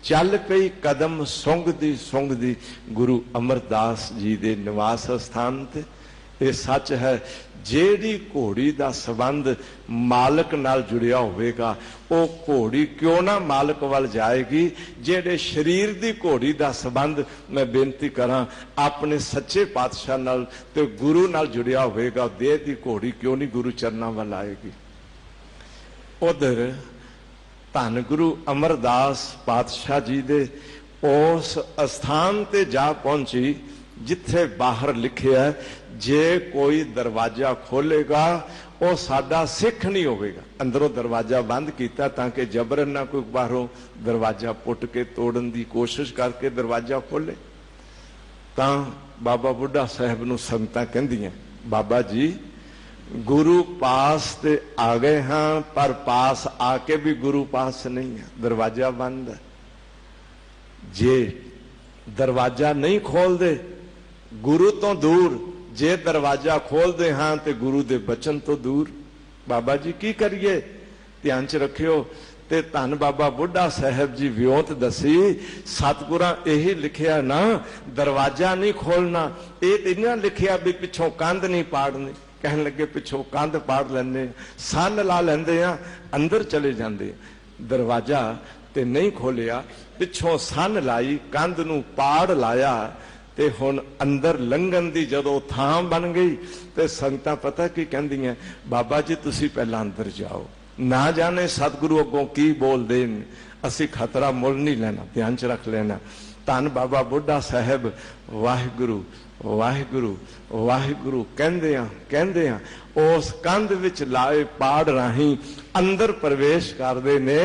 चल पई कदम सुंघदी गुरु अमरदास जी दे निवास स्थान ते। ये सच है, जेड़ी घोड़ी दा संबंध मालक नाल जुड़िया होवेगा वो घोड़ी क्यों ना मालक वाल जाएगी। जेड़े शरीर दी घोड़ी दा संबंध मैं बेनती करा अपने सच्चे पातशाह नाल ते गुरु नाल जुड़िया होवेगा, देह दी घोड़ी क्यों नहीं गुरु चरना वाल आएगी। उधर धन गुरु अमरदास पातशाह जी दे उस स्थान ते जा पहुंची जिथे बाहर लिखिया जे कोई दरवाजा खोलेगा वो साडा सिख नहीं होगा। अंदरों दरवाजा बंद किया ताकि जबरन ना कोई बाहरों दरवाजा पुट के तोड़न की कोशिश करके दरवाजा खोले। तां बाबा बुढ़ा साहब नूं संगतां कहंदियां, बाबा जी गुरु पास ते आ गए हाँ पर पास आके भी गुरु पास नहीं है, दरवाजा बंद है। जे दरवाजा नहीं खोल दे गुरु तो दूर, जे दरवाजा खोल दे हाँ ते गुरु दे बचन तो दूर। बाबा जी की करिए। ध्यान च रखियो ते धन बाबा बुढ़ा साहब जी वियोंत दसी सतगुरां यही लिखिया ना दरवाजा नहीं खोलना, ये इन्ना लिखिया भी पिछों कंध नहीं पाड़नी। कहन लगे पिछों कंध पाड़ लेंदे, सन ला लेंदे आ, अंदर चले जांदे। दरवाजा ते नहीं खोलिया, पिछों सन लाई, कंध नूं पाड़ लाया ਤੇ ਹੁਣ ਅੰਦਰ ਲੰਘਣ ਦੀ ਜਦੋਂ ਥਾਂ ਬਣ ਗਈ ਤੇ ਸੰਗਤਾਂ ਪਤਾ ਕੀ ਕਹਿੰਦੀਆਂ, ਬਾਬਾ ਜੀ ਤੁਸੀਂ ਪਹਿਲਾਂ ਅੰਦਰ ਜਾਓ, ਨਾ ਜਾਣੇ ਸਤਿਗੁਰੂ ਅੱਗੋਂ ਕੀ ਬੋਲਦੇ ਨੇ, ਅਸੀਂ ਖਤਰਾ ਮੁੱਲ ਨਹੀਂ ਲੈਣਾ, ਧਿਆਨ ਚ ਰੱਖ ਲੈਣਾ। ਧੰਨ ਬਾਬਾ ਬੁੱਢਾ ਸਾਹਿਬ ਵਾਹਿਗੁਰੂ ਵਾਹਿਗੁਰੂ ਵਾਹਿਗੁਰੂ ਕਹਿੰਦੇ ਆ ਉਸ ਕੰਧ ਵਿੱਚ ਲਾਏ ਪਾੜ ਰਾਹੀਂ ਅੰਦਰ ਪ੍ਰਵੇਸ਼ ਕਰਦੇ ਨੇ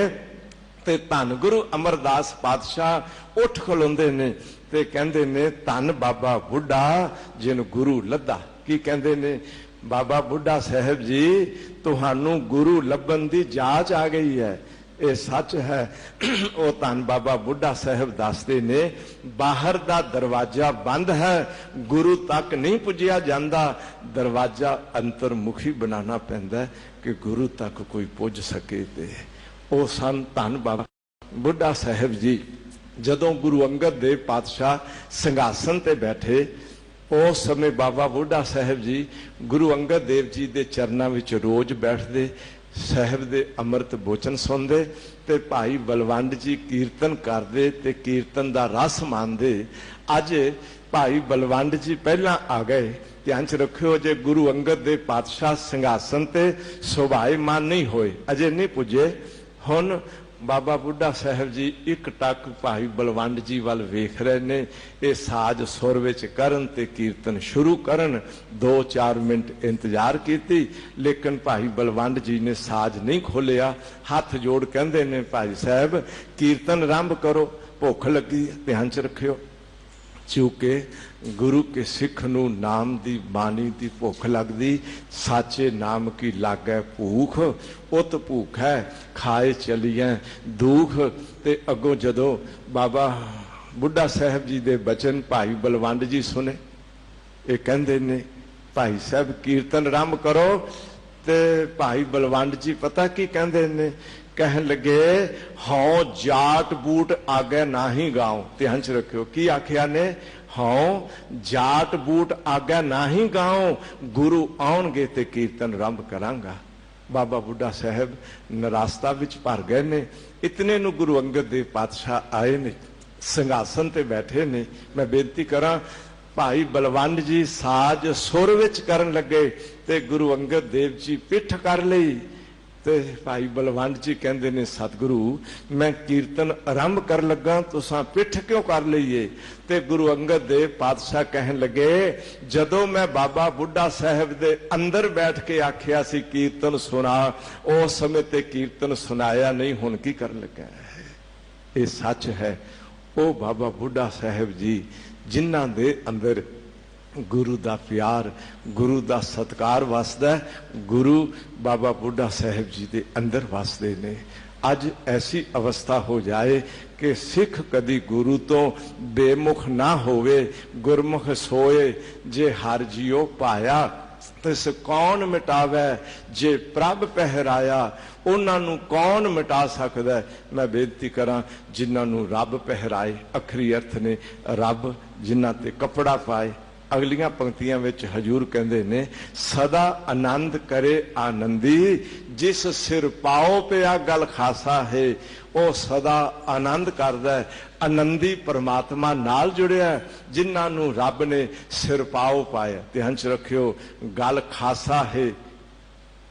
ਤੇ ਧੰਨ ਗੁਰੂ ਅਮਰਦਾਸ ਪਾਤਸ਼ਾਹ ਉੱਠ ਖਲੋਂਦੇ ਨੇ ਤੇ ਕਹਿੰਦੇ ਨੇ ਧੰਨ ਬਾਬਾ ਬੁੱਢਾ ਜਿਹਨੂੰ ਗੁਰੂ ਲੱਦਾ। ਕੀ ਕਹਿੰਦੇ ਨੇ, ਬਾਬਾ ਬੁੱਢਾ ਸਾਹਿਬ ਜੀ ਤੁਹਾਨੂੰ ਗੁਰੂ ਲੱਭਣ ਦੀ ਜਾਚ ਆ ਗਈ ਹੈ, ਇਹ ਸੱਚ ਹੈ। ਉਹ ਧੰਨ ਬਾਬਾ ਬੁੱਢਾ ਸਾਹਿਬ ਦੱਸਦੇ ਨੇ ਬਾਹਰ ਦਾ ਦਰਵਾਜ਼ਾ ਬੰਦ ਹੈ, ਗੁਰੂ ਤੱਕ ਨਹੀਂ ਪੁੱਜਿਆ ਜਾਂਦਾ, ਦਰਵਾਜ਼ਾ ਅੰਤਰਮੁਖੀ ਬਣਾਉਣਾ ਪੈਂਦਾ ਕਿ ਗੁਰੂ ਤੱਕ ਕੋਈ ਪੁੱਜ ਸਕੇ। ਤੇ ਉਹ ਸਨ ਧੰਨ ਬਾਬਾ ਬੁੱਢਾ ਸਾਹਿਬ ਜੀ। ਜਦੋਂ ਗੁਰੂ ਅੰਗਦ ਦੇਵ ਪਾਤਸ਼ਾਹ ਸਿੰਘਾਸਨ ਤੇ ਬੈਠੇ ਉਸ ਸਮੇਂ ਬਾਬਾ ਬੁੱਢਾ ਸਾਹਿਬ ਜੀ ਗੁਰੂ ਅੰਗਦ ਦੇਵ ਜੀ ਦੇ ਚਰਨਾਂ ਵਿੱਚ ਰੋਜ਼ ਬੈਠਦੇ, ਸਾਹਿਬ ਦੇ ਅੰਮ੍ਰਿਤ ਬੋਚਨ ਸੁਣਦੇ ਤੇ ਭਾਈ ਬਲਵੰਡ ਜੀ ਕੀਰਤਨ ਕਰਦੇ ਤੇ ਕੀਰਤਨ ਦਾ ਰਸ ਮਾਣਦੇ। ਅੱਜ ਭਾਈ ਬਲਵੰਡ ਜੀ ਪਹਿਲਾਂ ਆ ਗਏ, ਧਿਆਨ ਚ ਰੱਖਿਓ, ਜੇ ਗੁਰੂ ਅੰਗਦ ਦੇ ਪਾਤਸ਼ਾਹ ਸਿੰਘਾਸਨ ਤੇ ਸੁਭਾਏਮਾਨ ਨਹੀਂ ਹੋਏ, ਅਜੇ ਨਹੀਂ ਪੁੱਜੇ। ਹੁਣ ਬਾਬਾ ਬੁੱਢਾ ਸਾਹਿਬ ਜੀ ਇੱਕ ਟੱਕ ਭਾਈ ਬਲਵੰਡ ਜੀ ਵੱਲ ਵੇਖ ਰਹੇ ਨੇ, ਇਹ ਸਾਜ ਸੁਰ ਵਿੱਚ ਕਰਨ ਤੇ ਕੀਰਤਨ ਸ਼ੁਰੂ ਕਰਨ। 2-4 ਮਿੰਟ ਇੰਤਜ਼ਾਰ ਕੀਤੀ ਲੇਕਿਨ ਭਾਈ ਬਲਵੰਡ ਜੀ ਨੇ ਸਾਜ ਨਹੀਂ ਖੋਲਿਆ, ਹੱਥ ਜੋੜ ਕਹਿੰਦੇ ਨੇ ਭਾਈ ਸਾਹਿਬ ਕੀਰਤਨ ਆਰੰਭ ਕਰੋ, ਭੁੱਖ ਲੱਗੀ। ਧਿਆਨ ਚ ਰੱਖਿਓ, ਚੂਕੇ ਗੁਰੂ ਕੇ ਸਿੱਖ ਨੂੰ ਨਾਮ ਦੀ ਬਾਣੀ ਦੀ ਭੁੱਖ ਲੱਗਦੀ, ਸਾਚੇ ਨਾਮ ਕੀ ਲਾਗੈ ਭੂਖ, ਉਤ ਭੂਖ ਹੈ ਖਾਏ ਚਲੀਐ ਦੁਖ। ਤੇ ਅੱਗੋਂ ਜਦੋਂ ਬਾਬਾ ਬੁੱਢਾ ਸਾਹਿਬ ਜੀ ਦੇ ਬਚਨ ਭਾਈ ਬਲਵੰਡ ਜੀ ਸੁਨੇ, ਇਹ ਕਹਿੰਦੇ ਨੇ ਭਾਈ ਸਾਹਿਬ ਕੀਰਤਨ ਆਰੰਭ ਕਰੋ। ਤੇ ਭਾਈ ਬਲਵੰਡ ਜੀ ਪਤਾ ਕੀ ਕਹਿੰਦੇ ਨੇ, ਕਹਿਣ ਲੱਗੇ ਹਉ ਜਾਟ ਬੂਟ ਆਗੇ ਨਾਹੀ ਗਾਉ। ਧਿਆਨ ਚ ਰੱਖਿਓ, ਕੀ ਆਖਿਆ ਨੇ, ਹਉ ਜਾਟ ਬੂਟ ਆਗੇ ਨਾਹੀ ਗਾਉ, ਗੁਰੂ ਆਉਣਗੇ ਤੇ ਕੀਰਤਨ ਆਰੰਭ ਕਰਾਂਗਾ। ਬਾਬਾ ਬੁੱਢਾ ਸਾਹਿਬ ਨਰਾਸਤਾ ਵਿੱਚ ਭਰ ਗਏ ਨੇ। ਇਤਨੇ ਨੂੰ ਗੁਰੂ ਅੰਗਦ ਦੇਵ ਪਾਤਸ਼ਾਹ ਆਏ ਨੇ, ਸਿੰਘਾਸਨ ਤੇ ਬੈਠੇ ਨੇ। ਮੈਂ ਬੇਨਤੀ ਕਰਾਂ, ਭਾਈ ਬਲਵੰਡ ਜੀ ਸਾਜ ਸੁਰ ਵਿੱਚ ਕਰਨ ਲੱਗੇ ਤੇ ਗੁਰੂ ਅੰਗਦ ਦੇਵ ਜੀ ਪਿੱਠ ਕਰ ਲਈ। ਤੇ ਭਾਈ ਬਲਵੰਡ ਜੀ ਕਹਿੰਦੇ ਨੇ ਸਤਿਗੁਰੂ ਮੈਂ ਕੀਰਤਨ ਆਰੰਭ ਕਰਨ ਲੱਗਾ, ਤੁਸਾਂ ਪਿੱਠ ਕਿਉਂ ਕਰ ਲਈਏ? ਤੇ ਗੁਰੂ ਅੰਗਦ ਦੇਵ ਪਾਤਸ਼ਾਹ ਕਹਿਣ ਲੱਗੇ ਜਦੋਂ ਮੈਂ ਬਾਬਾ ਬੁੱਢਾ ਸਾਹਿਬ ਦੇ ਅੰਦਰ ਬੈਠ ਕੇ ਆਖਿਆ ਸੀ ਕੀਰਤਨ ਸੁਣਾ, ਉਸ ਸਮੇਂ ਤੇ ਕੀਰਤਨ ਸੁਣਾਇਆ ਨਹੀਂ, ਹੁਣ ਕੀ ਕਰਨ ਲੱਗਾ? ਇਹ ਸੱਚ ਹੈ। ਉਹ ਬਾਬਾ ਬੁੱਢਾ ਸਾਹਿਬ ਜੀ ਜਿਨ੍ਹਾਂ ਦੇ ਅੰਦਰ ਗੁਰੂ ਦਾ ਪਿਆਰ, ਗੁਰੂ ਦਾ ਸਤਿਕਾਰ ਵਸਦਾ, ਗੁਰੂ ਬਾਬਾ ਬੁੱਢਾ ਸਾਹਿਬ ਜੀ ਦੇ ਅੰਦਰ ਵਸਦੇ ਨੇ। ਅੱਜ ਐਸੀ ਅਵਸਥਾ ਹੋ ਜਾਏ ਕਿ ਸਿੱਖ ਕਦੀ ਗੁਰੂ ਤੋਂ ਬੇਮੁਖ ਨਾ ਹੋਵੇ। ਗੁਰਮੁਖ ਸੋਏ ਜੇ ਹਰ ਜੀਓ ਪਾਇਆ, ਤਿਸ ਕੌਣ ਮਿਟਾਵੇ ਜੇ ਪ੍ਰਭ ਪਹਿਰਾਇਆ। ਉਹਨਾਂ ਨੂੰ ਕੌਣ ਮਿਟਾ ਸਕਦਾ? ਮੈਂ ਬੇਨਤੀ ਕਰਾਂ ਜਿਨ੍ਹਾਂ ਨੂੰ ਰੱਬ ਪਹਿਰਾਏ, ਅਖਰੀ ਅਰਥ ਨੇ ਰੱਬ ਜਿਨ੍ਹਾਂ ਤੇ ਕੱਪੜਾ ਪਾਏ। ਅਗਲੀਆਂ ਪੰਕਤੀਆਂ ਵਿੱਚ ਹਜੂਰ ਕਹਿੰਦੇ ਨੇ ਸਦਾ ਆਨੰਦ ਕਰੇ ਆਨੰਦੀ, ਜਿਸ ਸਿਰ ਪਾਓ ਪਿਆ ਗਲ ਖਾਸਾ ਹੈ। ਉਹ ਸਦਾ ਆਨੰਦ ਕਰਦਾ, ਆਨੰਦੀ ਪਰਮਾਤਮਾ ਨਾਲ ਜੁੜਿਆ ਜਿਨ੍ਹਾਂ ਨੂੰ ਰੱਬ ਨੇ ਸਿਰ ਪਾਓ ਪਾਇਆ। ਧਿਆਨ ਚ ਰੱਖਿਓ, ਗਲ ਖਾਸਾ ਹੈ।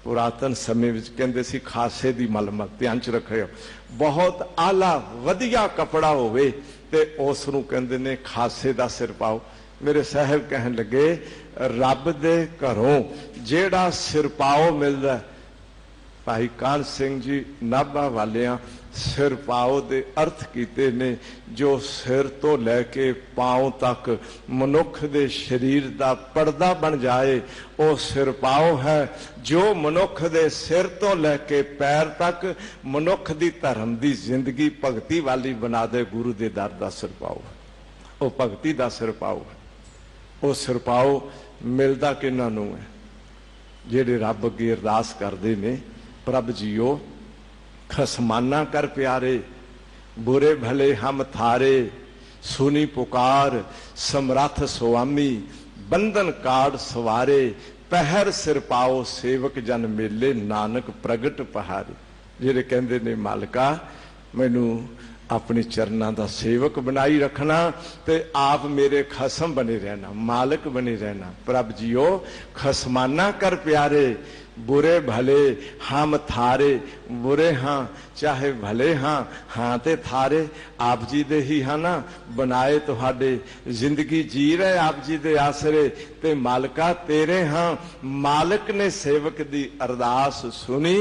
ਪੁਰਾਤਨ ਸਮੇਂ ਵਿੱਚ ਕਹਿੰਦੇ ਸੀ ਖਾਸੇ ਦੀ ਮਲਮਲ। ਧਿਆਨ ਚ ਰੱਖਿਓ, ਬਹੁਤ ਆਲਾ ਵਧੀਆ ਕੱਪੜਾ ਹੋਵੇ ਤੇ ਉਸ ਨੂੰ ਕਹਿੰਦੇ ਨੇ ਖਾਸੇ ਦਾ ਸਿਰ ਪਾਓ। ਮੇਰੇ ਸਾਹਿਬ ਕਹਿਣ ਲੱਗੇ ਰੱਬ ਦੇ ਘਰੋਂ ਜਿਹੜਾ ਸਿਰਪਾਓ ਮਿਲਦਾ, ਭਾਈ ਕਾਹਨ ਸਿੰਘ ਜੀ ਨਾਭਾ ਵਾਲਿਆਂ ਸਿਰਪਾਓ ਦੇ ਅਰਥ ਕੀਤੇ ਨੇ ਜੋ ਸਿਰ ਤੋਂ ਲੈ ਕੇ ਪਾਉ ਤੱਕ ਮਨੁੱਖ ਦੇ ਸਰੀਰ ਦਾ ਪਰਦਾ ਬਣ ਜਾਏ, ਉਹ ਸਿਰਪਾਓ ਹੈ। ਜੋ ਮਨੁੱਖ ਦੇ ਸਿਰ ਤੋਂ ਲੈ ਕੇ ਪੈਰ ਤੱਕ ਮਨੁੱਖ ਦੀ ਧਰਮ ਦੀ ਜ਼ਿੰਦਗੀ ਭਗਤੀ ਵਾਲੀ ਬਣਾ ਦੇ, ਗੁਰੂ ਦੇ ਦਰ ਦਾ ਸਿਰਪਾਓ, ਉਹ ਭਗਤੀ ਦਾ ਸਿਰਪਾਓ ਹੈ। ਉਹ ਸਿਰਪਾਓ ਮਿਲਦਾ ਕਿਹਨਾਂ ਨੂੰ ਹੈ? ਜਿਹੜੇ ਰੱਬ ਅੱਗੇ ਅਰਦਾਸ ਕਰਦੇ ਨੇ, ਪ੍ਰਭ ਜੀਓ ਖਸਮਾਨਾ ਕਰ ਪਿਆਰੇ, ਬੁਰੇ ਭਲੇ ਹਮ ਥਾਰੇ, ਸੁਨੀ ਪੁਕਾਰ ਸਮਰੱਥ ਸੁਆਮੀ, ਬੰਧਨ ਕਾੜ ਸਵਾਰੇ, ਪਹਿਰ ਸਿਰਪਾਓ ਸੇਵਕ ਜਨ ਮੇਲੇ, ਨਾਨਕ ਪ੍ਰਗਟ ਪਹਾਰੇ। ਜਿਹੜੇ ਕਹਿੰਦੇ ਨੇ ਮਾਲਕਾ ਮੈਨੂੰ अपने चरणों का सेवक बनाई रखना ते आप मेरे खसम बने रहना, मालिक बने रहना। प्रभ जियो खसमाना कर प्यारे, बुरे भले हम थारे, बुरे हाँ चाहे भले हाँ, हाँ ते थारे आप जी दे ही हाँ ना, बनाए तुहाडे जिंदगी जी रहे आप जी दे आसरे, ते मालिका तेरे हाँ। मालिक ने सेवक दी अरदास सुनी,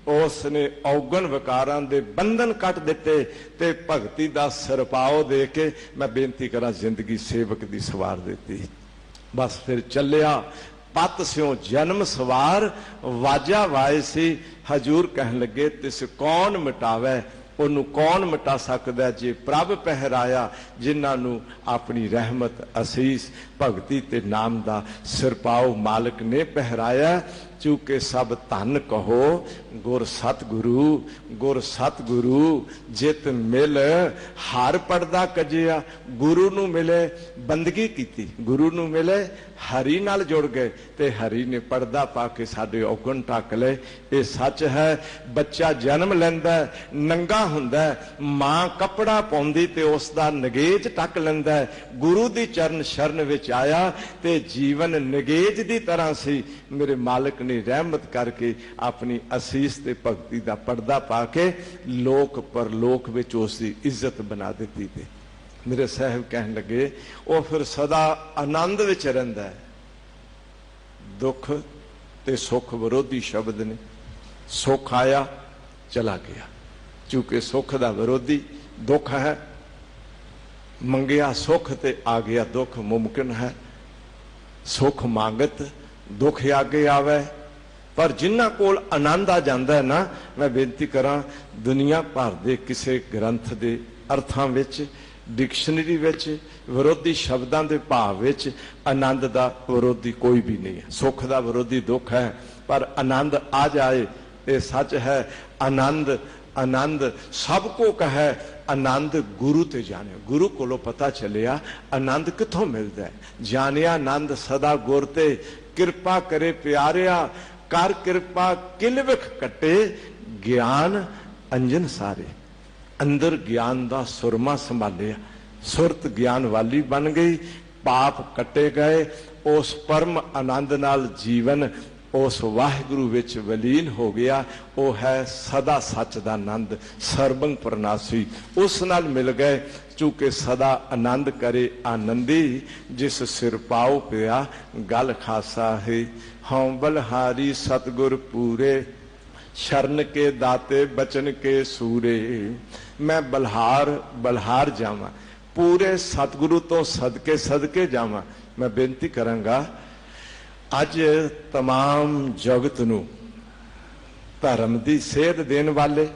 उसने औगण विकारां दे बंधन कट दिते ते भगती दा सरपाओ दे के मैं बेनती करा जिंदगी सेवक दी सवार देती। बस फिर चलिया पत स्यों जन्म सवार, वाजा वाए सी हजूर कहन लगे तिस कौन मिटावे, उन्होंने कौन मिटा सकता जे प्रभ पहराया, जिन्होंने अपनी रहमत असीस भगती ते नाम दा सिरपाओ मालिक ने पहराया। चूके सब धन कहो गुर सतगुरु, गुर सतगुरु जित मिल हर पढ़दा कजिया। गुरु नू मिले बंदगी कीती, गुरु नू मिले हरी नाल जुड़ गए ते हरी ने पढ़दा पा के साडे औगण ढक ले। ये सच है। बच्चा जन्म लैंदा नंगा हुंदा, मां कपड़ा पाउंदी ते उसदा नगेज ढक लैंदा। गुरु दी चरण शरण विच आया ते जीवन नगेज दी तरह सी। मेरे मालिक ने रहमत करके अपनी असीस ते भगती दा पर्दा पा के लोक परलोक विच उसदी इज्जत बना दिती। ते मेरे साहब कहन लगे वो फिर सदा आनंद विच रहिंदा है। दुख ते सुख विरोधी शब्द ने, सुख आया चला गया। चूंकि सुख दा विरोधी दुख है, मंगिया सुख ते आ गया दुख मुमकिन है। सुख मांगत दुख आगे आवे, पर जिन्हां कोल आनंद आ जांदा है ना, मैं बेनती करा दुनिया भर दे किसी ग्रंथ दे अर्थां विच, डिक्शनरी विच, विरोधी शब्दां दे भाव विच आनंद दा विरोधी कोई भी नहीं है। सुख दा विरोधी दुख है, पर आनंद आ जाए ये सच है। आनंद आनंद सबको कहे, आनंद गुरु ते जाने। गुरु कोलों पता चलिया आनंद किथों मिलता है। जानिया आनंद सदा गुर ते, किरपा करे प्यारिया कर किरपा किलविख कटे, ज्ञान अंजन सारे। अंदर ज्ञान दा सुरमा संभालिया, सुरत ज्ञान वाली बन गई, पाप कटे गए। उस परम आनंद नाल जीवन उस वाहिगुरु विच वलीन हो गया। वो है सदा सच दा आनंद, सर्वंग प्रनासी। उस नाल मिल गए। चूंकि सदा आनंद करे आनंदी, जिस सिर पाओ पिया गल खासा है। हों बलहारी सतगुर पूरे, शरण के दाते बचन के सूरे। मैं बलहार बलहार जावां, पूरे सतगुरु तो सदके सदके जावां। मैं बेनती करांगा अज तमाम जगत नूं धर्म दी सेध देने वाले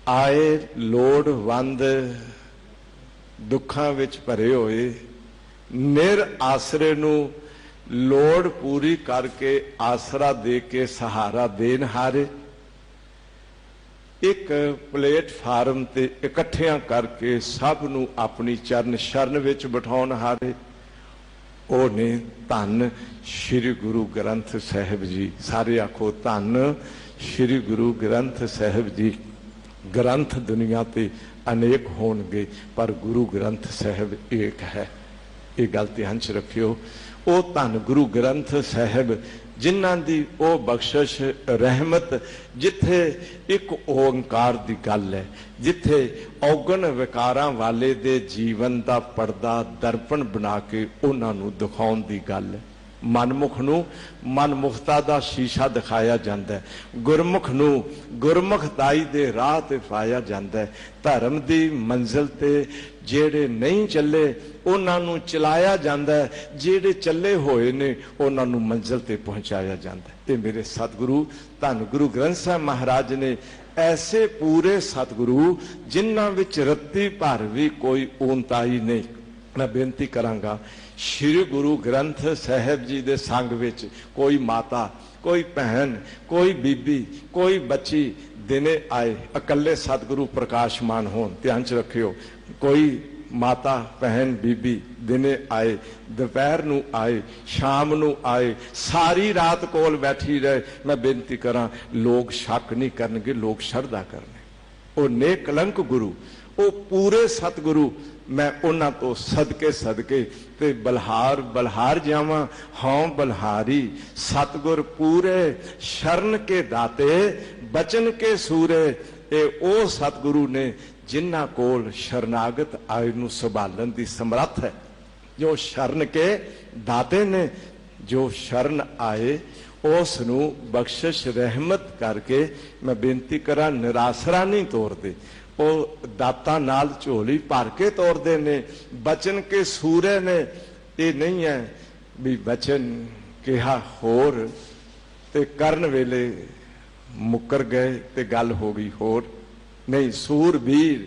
आए लोड़वंद दुखां विच भरे होए निर आसरे नूं लोड़ पूरी करके आसरा दे के सहारा देन हारे एक प्लेटफार्म ते इकट्ठियां करके सब नूं अपनी चरण शरण विच बिठाउण हारे ਉਹ ਨੇ ਧੰਨ श्री गुरु ग्रंथ साहिब जी। सारे आखो धन श्री गुरु ग्रंथ साहिब जी। ग्रंथ दुनिया ते अनेक होणगे पर गुरु ग्रंथ साहिब एक है। ये गल ध्यान च रखियो। वो धन गुरु ग्रंथ साहिब जिन्हां दी ओ बख्शिश रहमत, जिथे एक ओंकार दी गल है, जिथे औगण विकारां वाले दे जीवन दा पर्दा दर्पण बना के उन्हां नूं दिखाउण दी गल है। मनमुख नूं मनमुखता दा शीशा दिखाया जाता है। गुरमुख नूं गुरमुखताई दे राह ते पाया जाता है। धर्म दी मंजिल ते जेड़े नहीं चले उन्हां नूं चलाया जाता है, जेड़े चले होए ने उन्हां नूं मंजिल ते पहुंचाया जाता है। ते मेरे सतगुरु धन गुरु ग्रंथ साहिब महाराज ने ऐसे पूरे सतगुरु जिन्हां विच रत्ती भर भी कोई ऊनताई नहीं। मैं बेनती करांगा श्री गुरु ग्रंथ साहिब जी दे संग विच कोई माता, कोई भैन, कोई बीबी, कोई बच्ची दिने आए अकले सतगुरु प्रकाशमान होन। ध्यान च रखियो। कोई माता भैन बीबी दिने आए, दोपहर नूं आए, शाम नूं आए, सारी रात कोल बैठी रहे। मैं बेनती करा लोग शक नहीं करनगे, लोग शरधा करने। ਉਹ ਨੇਕਲੰਕ ਗੁਰੂ, ਉਹ ਪੂਰੇ ਸਤਿਗੁਰੂ, ਮੈਂ ਉਹਨਾਂ ਤੋਂ ਸਦਕੇ ਸਦਕੇ ਤੇ ਬਲਹਾਰ ਬਲਹਾਰ ਜਾਵਾਂ। ਹਉ ਬਲਹਾਰੀ ਸਤਿਗੁਰ ਪੂਰੇ, ਸ਼ਰਨ ਕੇ ਦਾਤੇ ਬਚਨ ਕੇ ਸੂਰੇ। ਇਹ ਉਹ ਸਤਿਗੁਰੂ ਨੇ ਜਿਨ੍ਹਾਂ ਕੋਲ ਸ਼ਰਨਾਗਤ ਆਏ ਨੂੰ ਸੰਭਾਲਣ ਦੀ ਸਮਰੱਥ ਹੈ, ਜੋ ਸ਼ਰਨ ਕੇ ਦਾਤੇ ਨੇ। ਜੋ ਸ਼ਰਨ ਆਏ ਉਸ ਨੂੰ ਬਖਸ਼ਿਸ਼ ਰਹਿਮਤ ਕਰਕੇ, ਮੈਂ ਬੇਨਤੀ ਕਰਾਂ, ਨਿਰਾਸਰਾ ਨਹੀਂ ਤੋਰਦੇ, ਉਹ ਦਾਤਾਂ ਨਾਲ ਝੋਲੀ ਭਰ ਕੇ ਤੋਰਦੇ ਨੇ। ਬਚਨ ਕੇ ਸੂਰੇ ਨੇ, ਇਹ ਨਹੀਂ ਹੈ ਵੀ ਬਚਨ ਕਿਹਾ ਹੋਰ ਤੇ ਕਰਨ ਵੇਲੇ ਮੁੱਕਰ ਗਏ ਤੇ ਗੱਲ ਹੋ ਗਈ ਹੋਰ। ਨਹੀਂ, ਸੂਰਬੀਰ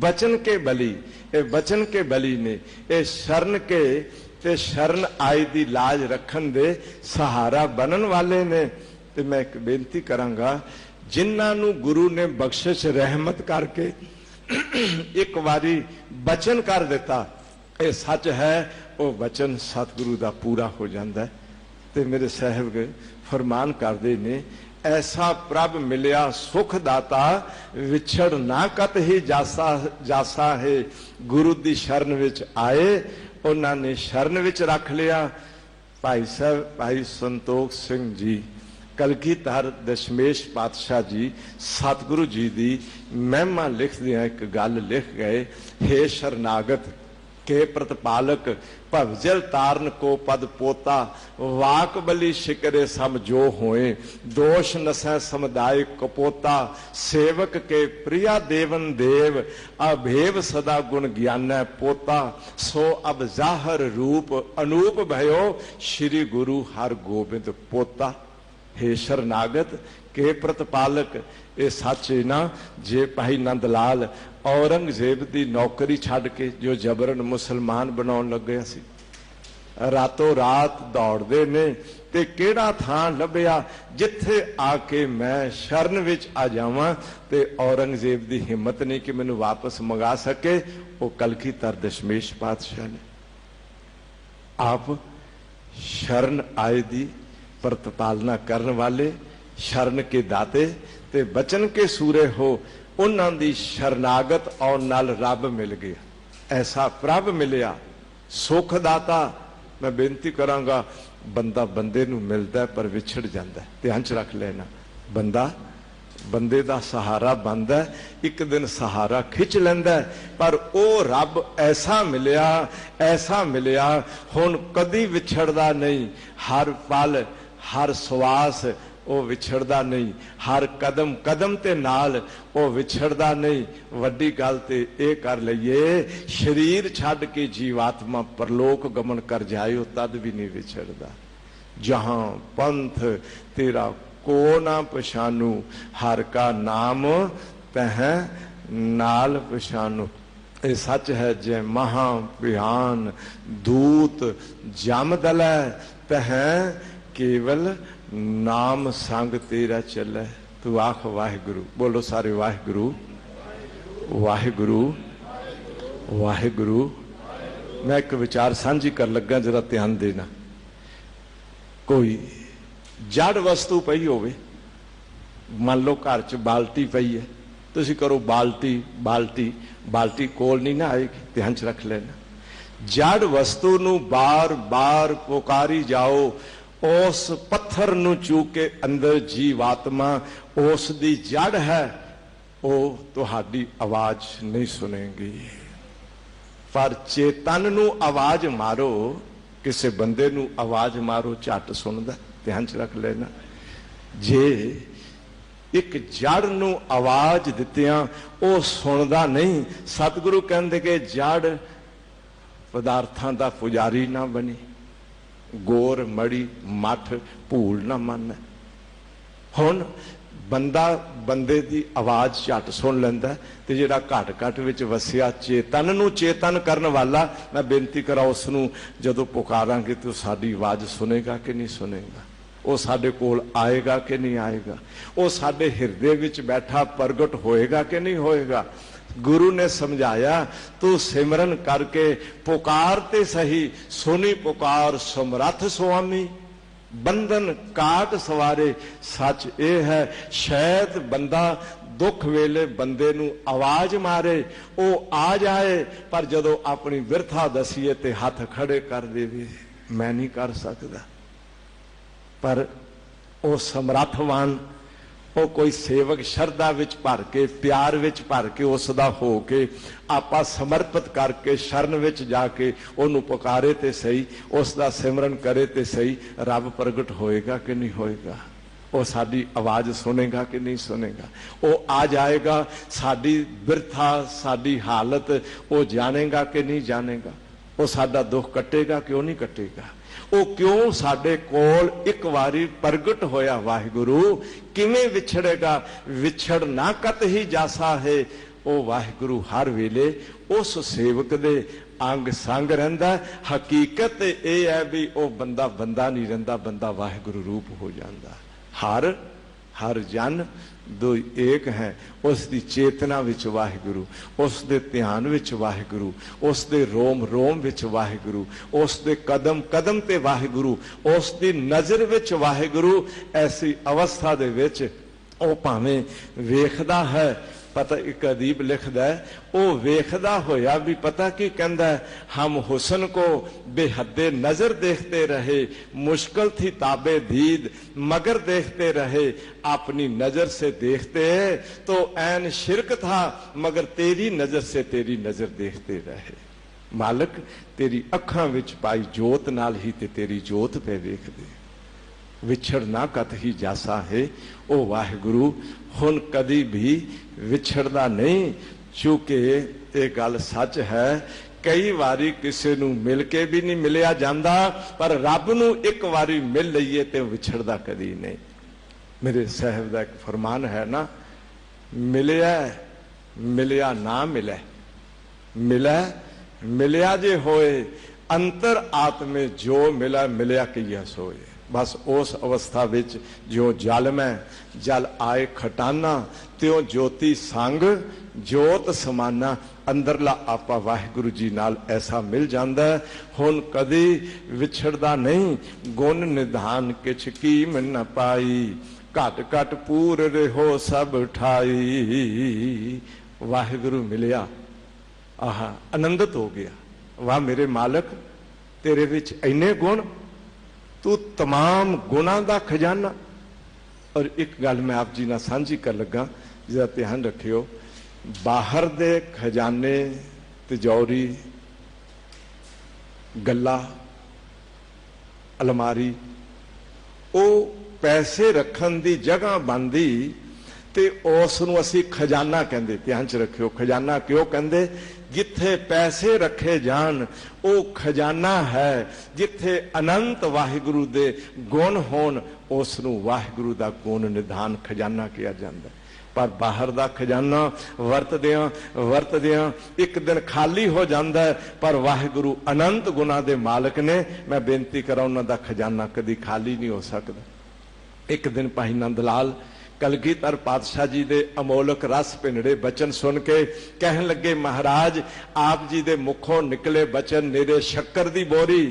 ਬਚਨ ਕੇ ਬਲੀ, ਇਹ ਬਚਨ ਕੇ ਬਲੀ ਨੇ, ਇਹ ਸ਼ਰਨ ਕੇ ਤੇ ਸ਼ਰਨ ਆਈ ਦੀ ਲਾਜ ਰੱਖਣ ਦੇ ਸਹਾਰਾ ਬਣਨ ਵਾਲੇ ਨੇ। ਤੇ ਮੈਂ ਇੱਕ ਬੇਨਤੀ ਕਰਾਂਗਾ, ਜਿਨ੍ਹਾਂ ਨੂੰ ਗੁਰੂ ਨੇ ਬਖਸ਼ਿਸ਼ ਰਹਿਮਤ ਕਰਕੇ ਇੱਕ ਵਾਰੀ ਬਚਨ ਕਰ ਦਿੱਤਾ, ਇਹ ਸੱਚ ਹੈ, ਉਹ ਬਚਨ ਸਤਿਗੁਰੂ ਦਾ ਪੂਰਾ ਹੋ ਜਾਂਦਾ। ਤੇ ਮੇਰੇ ਸਾਹਿਬ ਫਰਮਾਨ ਕਰਦੇ ਨੇ, ਐਸਾ ਪ੍ਰਭ ਮਿਲਿਆ ਸੁਖ ਦਾਤਾ, ਵਿਛੜ ਨਾ ਕਤ ਹੀ ਜਾਸਾ ਹੈ। ਗੁਰੂ ਦੀ ਸ਼ਰਨ ਵਿੱਚ ਆਏ, ਉਹਨਾਂ ਨੇ ਸ਼ਰਨ ਵਿੱਚ ਰੱਖ ਲਿਆ। ਭਾਈ ਸਾਹਿਬ, ਭਾਈ ਸੰਤੋਖ ਸਿੰਘ ਜੀ ਕਲਗੀਧਰ ਦਸ਼ਮੇਸ਼ ਪਾਤਸ਼ਾਹ ਜੀ ਸਤਿਗੁਰੂ ਜੀ ਦੀ ਮਹਿਮਾ ਲਿਖਦਿਆਂ ਇੱਕ ਗੱਲ ਲਿਖ ਗਏ, ਹੇ ਸ਼ਰਨਾਗਤ ਕੇ ਪ੍ਰਤਪਾਲਕ, ਭਵਜਲ ਤਾਰਨ ਕੋ ਪਦ ਪੋਤਾ, ਵਾਕ ਬਲੀ ਸ਼ਿਕਰੇ ਸਮ ਜੋ ਹੋਏ, ਦੋਸ਼ ਨਸੈ ਸਮੁਦਾਇ ਕਪੋਤਾ, ਸੇਵਕ ਕੇ ਪ੍ਰਿਆ ਦੇਵਨ ਦੇਵ, ਅਭੇਵ ਸਦਾ ਗੁਣ ਗਿਆਨੈ ਪੋਤਾ, ਸੋ ਅਬ ਜ਼ਾਹਰ ਰੂਪ ਅਨੂਪ ਭਇਓ, ਸ਼੍ਰੀ ਗੁਰੂ ਹਰ ਗੋਬਿੰਦ ਪੋਤਾ। हे शरनागत के प्रतिपालक, ये सच है ना। जे भाई नंद लाल औरंगजेब की नौकरी छड़ के जो जबरन मुसलमान बनाउण लग गया सी, रातों रात दौड़ते ने ते केड़ा थां लभ्या जिथे आके मैं शरण विच आ जावां ते औरंगजेब की हिम्मत नहीं कि मैनू वापस मंगा सके। वो कलगीधर दशमेश पातशाह ने आप शरण आए दी प्रतिपालना करने वाले, शरण के दाते ते बचन के सूरे हो, उन्हां दी शरनागत और नाल रब मिल गया। ऐसा प्रभ मिलिया सुख दाता। मैं बेनती करांगा, बंदा बंदे नूं मिलदा है पर विछड़ जांदा है, ध्यान च रख लेना। बंदा बंदे दा सहारा बनदा है, एक दिन सहारा खिंच लैंदा है, पर ओ रब ऐसा मिलिया हुण कदी विछड़दा नहीं। हर पल हर सवास वो विछड़दा नहीं, हर कदम कदम ते नाल वो विछड़दा नहीं। वड्डी गल ते ये कर लईए, शरीर छड्ड के जीवात्मा परलोक गमन कर जाए तद भी नहीं विछड़दा। जहां पंथ तेरा को ना पछानू, हर का नाम तह नाल पछानू। ये सच है, जय महा पिहान दूत जम दलै, तह केवल नाम संग तेरा चले। तू आख वाहिगुरु। बोलो सारे वाहिगुरु वाहिगुरु वाहिगुरु। मैं एक विचार साझी कर लगा, जरा ध्यान देना। कोई जड़ वस्तु पई होवे, मान लो घर च बाल्टी पई है, तुसीं करो बाल्टी बाल्टी बाल्टी कोल नहीं ना आएगी, ध्यान च रख लेना। जड़ वस्तु नूं बार बार पुकारी जाओ, उस पत्थर नूं चूक के अंदर जीवात्मा उस दी जड़ है, वो तुहाडी आवाज नहीं सुनेगी। पर चेतन नूं आवाज मारो, किसी बंदे नूं आवाज मारो, झट सुनदा, ध्यान च रख लेना। जे एक जड़ नूं आवाज दित्तियां वो सुनदा नहीं। सतगुरु कहंदे कि जड़ पदार्थां दा पुजारी ना बनी, गोर मड़ी मठ भूल ना मन। हुण बंदा बंदे दी आवाज झट सुन लैंदा ते जिहड़ा घट घट विच वसिया चेतन नूं चेतन करन वाला, मैं बेनती करा उसनूं जदों पुकारांगे तो साडी आवाज सुनेगा कि नहीं सुनेगा, वो साडे कोल आएगा कि नहीं आएगा, वो साडे हिरदे विच बैठा प्रगट होएगा कि नहीं होएगा। गुरु ने समझाया, तू सिमरन करके पुकारते सही, सुनी पुकार समरथ स्वामी, बंधन काट सवारे। सच ये है, शायद बंदा दुख वेले बंदे नूं आवाज मारे वो आ जाए, पर जदों अपनी बिरथा दसीए ते हथ खड़े कर देवे, मैं नहीं कर सकता। पर वो समर्थवान, वो कोई सेवक शरदा विच भर के, प्यार विच भर के, उसदा हो के आपा समर्पित करके शरण विच जाके उन्होंने पुकारे ते सही, उसदा सिमरन करे ते सही, रब प्रगट होएगा कि नहीं होएगा? वो साडी आवाज सुनेगा कि नहीं सुनेगा? वो आ जाएगा, साडी बिरथा साडी हालत वो जानेगा कि नहीं जानेगा? वो साडा दुख कटेगा क्यों नहीं कटेगा? वो क्यों साडे कोल एक बारी प्रगट होया वाहिगुरु किवें विछड़ेगा? विछड़ ना कत ही जासा है। वो वाहिगुरु हर वेले उस सेवक दे अंग संग रहिंदा। हकीकत यह है भी वो बंदा बंदा नहीं रहिंदा, बंदा वाहिगुरु रूप हो जाता। हर हर जन दो एक है, उसकी चेतना विच वाहिगुरु, उसके ध्यान विच वाहिगुरु, उसके रोम रोम विच वाहिगुरु, उसके कदम कदम ते वाहिगुरु, उसकी नज़र विच वाहिगुरु। ऐसी अवस्था दे विच वो भावें वेखदा है। पता एक अदीब लिखदा है, वो वेखदा होया भी पता की कहंदा है, हम हुसन को बेहदे नजर देखते रहे, मुश्किल थी ताबे दीद मगर देखते रहे, अपनी नजर से देखते तो ऐन शिरक था मगर तेरी नजर से तेरी नजर देखते रहे। मालिक तेरी अखां विच पाई जोत नाल ही ते तेरी जोत पे वेखदे। विछड़ ना कत ही जासा है। ओ वाहिगुरु हुन कदी भी विछड़दा नहीं, चूंकि ये गल सच है। कई बारी किसी नूं मिल के भी नहीं मिलिया जांदा, पर रब नूं एक बारी मिल लईए ते विछड़दा कदी नहीं। मेरे साहब दा एक फरमान है ना, मिलिया मिलिया ना मिले, मिले मिलिया जे होए, अंतर आत्मे जो मिला मिलिया किया सोए। बस उस अवस्था विच जो जल में जल आए खटाना, त्यों ज्योति संग जोत समाना। अंदरला आपा वाहिगुरु जी नाल ऐसा मिल जाता है, हुन कदी विछड़दा नहीं। गुण निधान किछ कीम न पाई, घट घट पूर रहो सब ठाई। वाहिगुरु मिलिया, आह आनंदित हो गया। वाह मेरे मालक तेरे विच इन्ने गुण, तू तमाम गुणा का खजाना। और एक गल मैं आप जी नाल सांझी कर लगा, जिसका ध्यान रखियो। बाहर दे खजाने तिजौरी गला अलमारी वो पैसे रखन दी जगह बनदी, ते उस नूं असीं खजाना कहंदे। ध्यान च रखियो, खजाना क्यों कहंदे? जिथे पैसे रखे जान वो खजाना है, जिथे अनंत वाहिगुरु दे गुण होन उसनूं वाहिगुरु दा गुण निधान खजाना किया जाता है। पर बाहर दा खजाना वरतदियां एक दिन खाली हो जाता है, पर वाहिगुरु अनंत गुणा दे मालिक ने। मैं बेनती करा उन्हां दा खजाना कदी खाली नहीं हो सकता। एक दिन भाई नंद लाल कलगीधर पातशाह जी दे अमोलक रस भिंडे बचन सुन के कहन लगे, महाराज आप जी दे मुखों निकले बचन निरे शक्कर दी बोरी।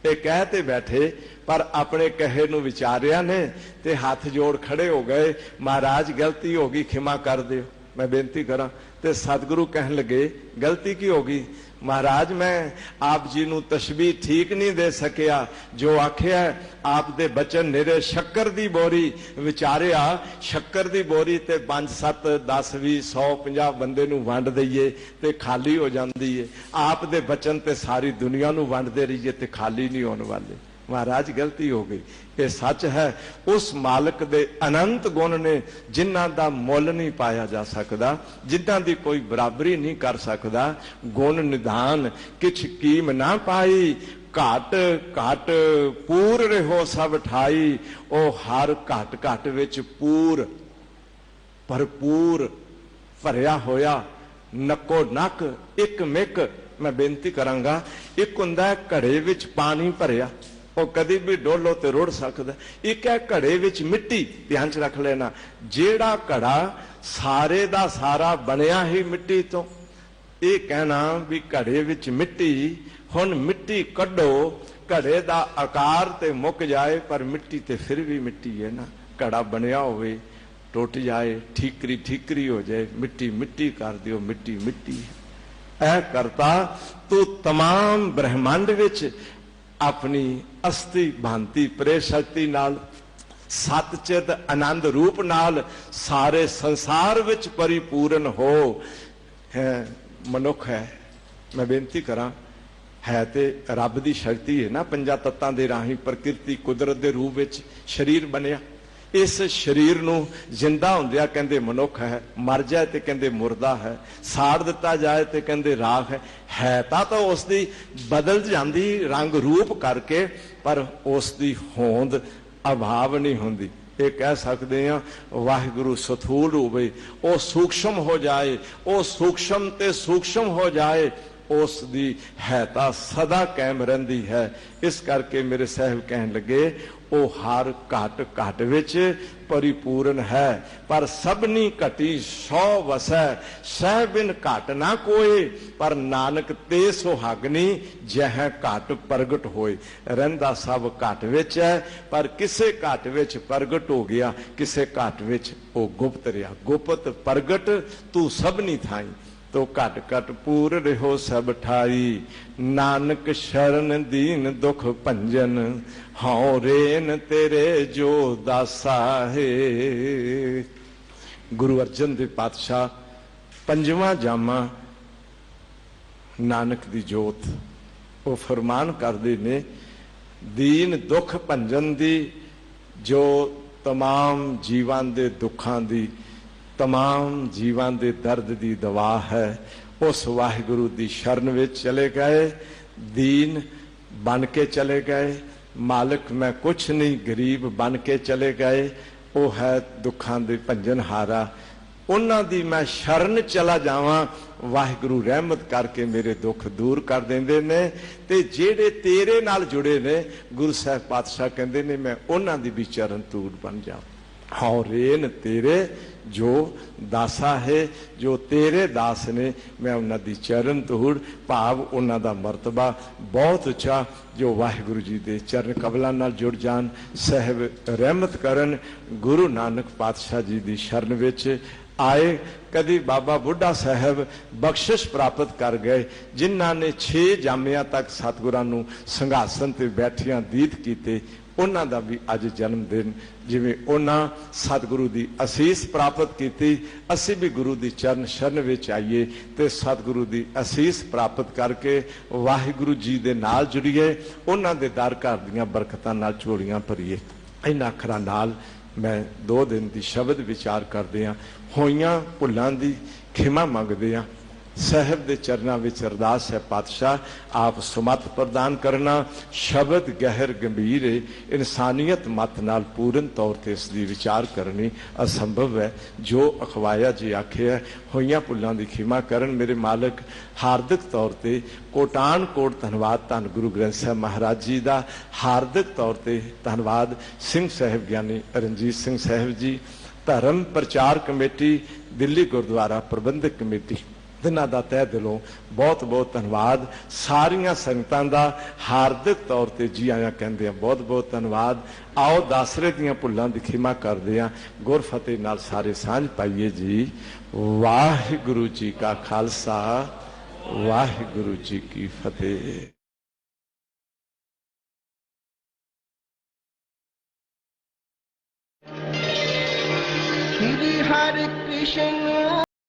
ये कहते बैठे, पर अपने कहे नूं विचारिया ने ते हाथ जोड़ खड़े हो गए। महाराज गलती हो गई, खिमा कर दिओ। मैं बेनती करा ते सतगुरु कहन लगे, गलती की होगी? महाराज मैं आप जी नूं तशबीह ठीक नहीं दे सकिया। जो आखिया आप दे बचन निरे शक्कर दी बोरी। विचारिया शक्कर दी बोरी ते 5 7 10 20 100 50 बंदे नूं वंड दईए ते खाली हो जाती है। आप दे बचन ते सारी दुनिया नूं वंडदे रहिए ते खाली नहीं होने वाले। महाराज गलती हो गई। ये सच है, उस मालिक दे अनंत गुण ने जिन्हां दा मुल नहीं पाया जा सकता, जिन्हां दी कोई बराबरी नहीं कर सकता। गुण निधान किछ कीम ना पाई, घट घट पूर रहो सब ठाई। ओ हर घट घट विच पूर भरपूर भरिया होया, नक्को नक एक मिक। मैं बेनती करांगा, एक हुंदा घड़े विच पानी भरिया, वो कदी भी डोलो तो रुड़ सकता। एक है घड़े विच मिट्टी। ध्यान च रख लेना, जेड़ा घड़ा सारे दा सारा बनया ही मिट्टी तो। ये कहना भी घड़े विच मिट्टी, हुण मिट्टी कड्डो, घड़े दा आकार ते मुक जाए, पर मिट्टी ते फिर भी मिट्टी है ना। घड़ा बनया होवे, टुट जाए, ठीकरी ठीकरी हो जाए, मिट्टी मिट्टी कर दियो, मिट्टी मिट्टी ऐ करता तू तमाम ब्रह्मांड विच अपनी अस्थि भांति प्रेर शक्ति नाल सतचित आनंद रूप नाल सारे संसार विच परिपूर्ण हो। है मनुख है, मैं बेनती करा है ते रब दी शक्ति है ना, पंजा तत्तां दे राही प्रकृति कुदरत दे रूप विच शरीर बनिया। इस शरीर नूं जिंदा हुंदिया कहंदे मनुख है, मर जाए तो कहंदे मुर्दा है, साड़ दिता जाए तो कहंदे राख है तो उसकी बदल जाती रंग रूप करके, पर उसकी होंद अभाव नहीं होंदी। ये कह सकते हैं वाहिगुरु सथूल होवे, वो सूक्ष्म हो जाए, वो सूक्ष्म ते सूक्ष्म हो जाए, उसकी हैता सदा कायम रहिंदी है। इस करके मेरे साहब कहन लगे वो हर घट घट विच परिपूर्ण है, पर सबनी घटी 100 वसै, सह बिन घट ना कोई, पर नानक ते सुहागनी जह घट प्रगट होए। रहिंदा सब घट विच है, पर किसे घट विच प्रगट हो गया, किसे घट विच वो गुप्त रहा। गुप्त प्रगट तू सबनी थाई, तो घट घट पूर रहो सब ठाई। नानक शरण दीन दुख भंजन, हाँ रेन तेरे जो दासा है। गुरु अर्जन देव पातशाह पंजवां जामा नानक दी जोत वो फरमान करते ने, दीन दुख भंजन दी जो तमाम जीवां दे दुखां दी, तमाम जीवां दे दर्द दी दवा है, उस वाहिगुरु दी शरण विच चले गए, दीन बन के चले गए। मालिक मैं कुछ नहीं, गरीब बन के चले गए। वो है दुखां दे भंजनहारा, उन्हां दी मैं शरण चला जावां, वाहिगुरु रहमत करके मेरे दुख दूर कर देंदे ने। ते जेड़े तेरे नाल जुड़े ने, गुरु साहब पातशाह कहंदे ने मैं उन्हां दी भी चरण तूड़ बन जावां। हाँ रेन तेरे जो दासा है, जो तेरे दास ने, मैं उन्हां दी चरण तूड़, भाव उन्हां दा मरतबा बहुत उच्चा, जो वाहिगुरु जी दे चरण कबलां नाल जुड़ जान, साहब रहमत करन। गुरु नानक पातशाह जी दी शरण विच आए। कदी बाबा बुढ़ा साहब बख्शिश प्राप्त कर गए, जिन्हां ने 6 जामिया तक सतगुरां नूं संघासन ते बैठियां दीद कीते, उन्हां दा भी अज जन्मदिन। जिवें उन्हां सतगुरु दी असीस प्राप्त की, असीं भी गुरु दी चरण शरण विच आईए ते सतगुरु दी असीस प्राप्त करके वाहिगुरु जी दे नाल जुड़िए, उन्हां दे दर घर दीआं बरकतां नाल झोलियां भरीए। इन्हां अखरां नाल मैं 2 दिन की शब्द विचार करदे हां, होइयां भुल्लां दी खिमा मंगदे हां। साहब दे चरनां विच अरदास है, पातशाह आप सुमत प्रदान करना। शब्द गहर गंभीर है, इंसानियत मत नाल पूर्ण तौर पर इसकी विचार करनी असंभव है। जो अखवाया जी आखे है, होइयां भुल्लां दी खिमा करन मेरे मालिक। हार्दिक तौर पर कोटान कोट धन्यवाद धन गुरु ग्रंथ साहब महाराज जी का, हार्दिक तौर पर धन्यवाद सिंह साहब ज्ञानी रणजीत सिंह साहब जी, धर्म प्रचार कमेटी दिल्ली गुरुद्वारा प्रबंधक कमेटी, तिन्हां दा तह दिलों बहुत बहुत धन्यवाद। सारियां संगतां दा हार्दिक तौर पर जी आया कहंदे हैं, बहुत बहुत धन्यवाद। आओ दासरे दीआं भुल्लां दी खिमा करदे हां, गुरफतेह नाल सारे सांझ पाइए जी। वाहिगुरु जी का खालसा, वाहिगुरु जी की फतेह। हरे कृष्ण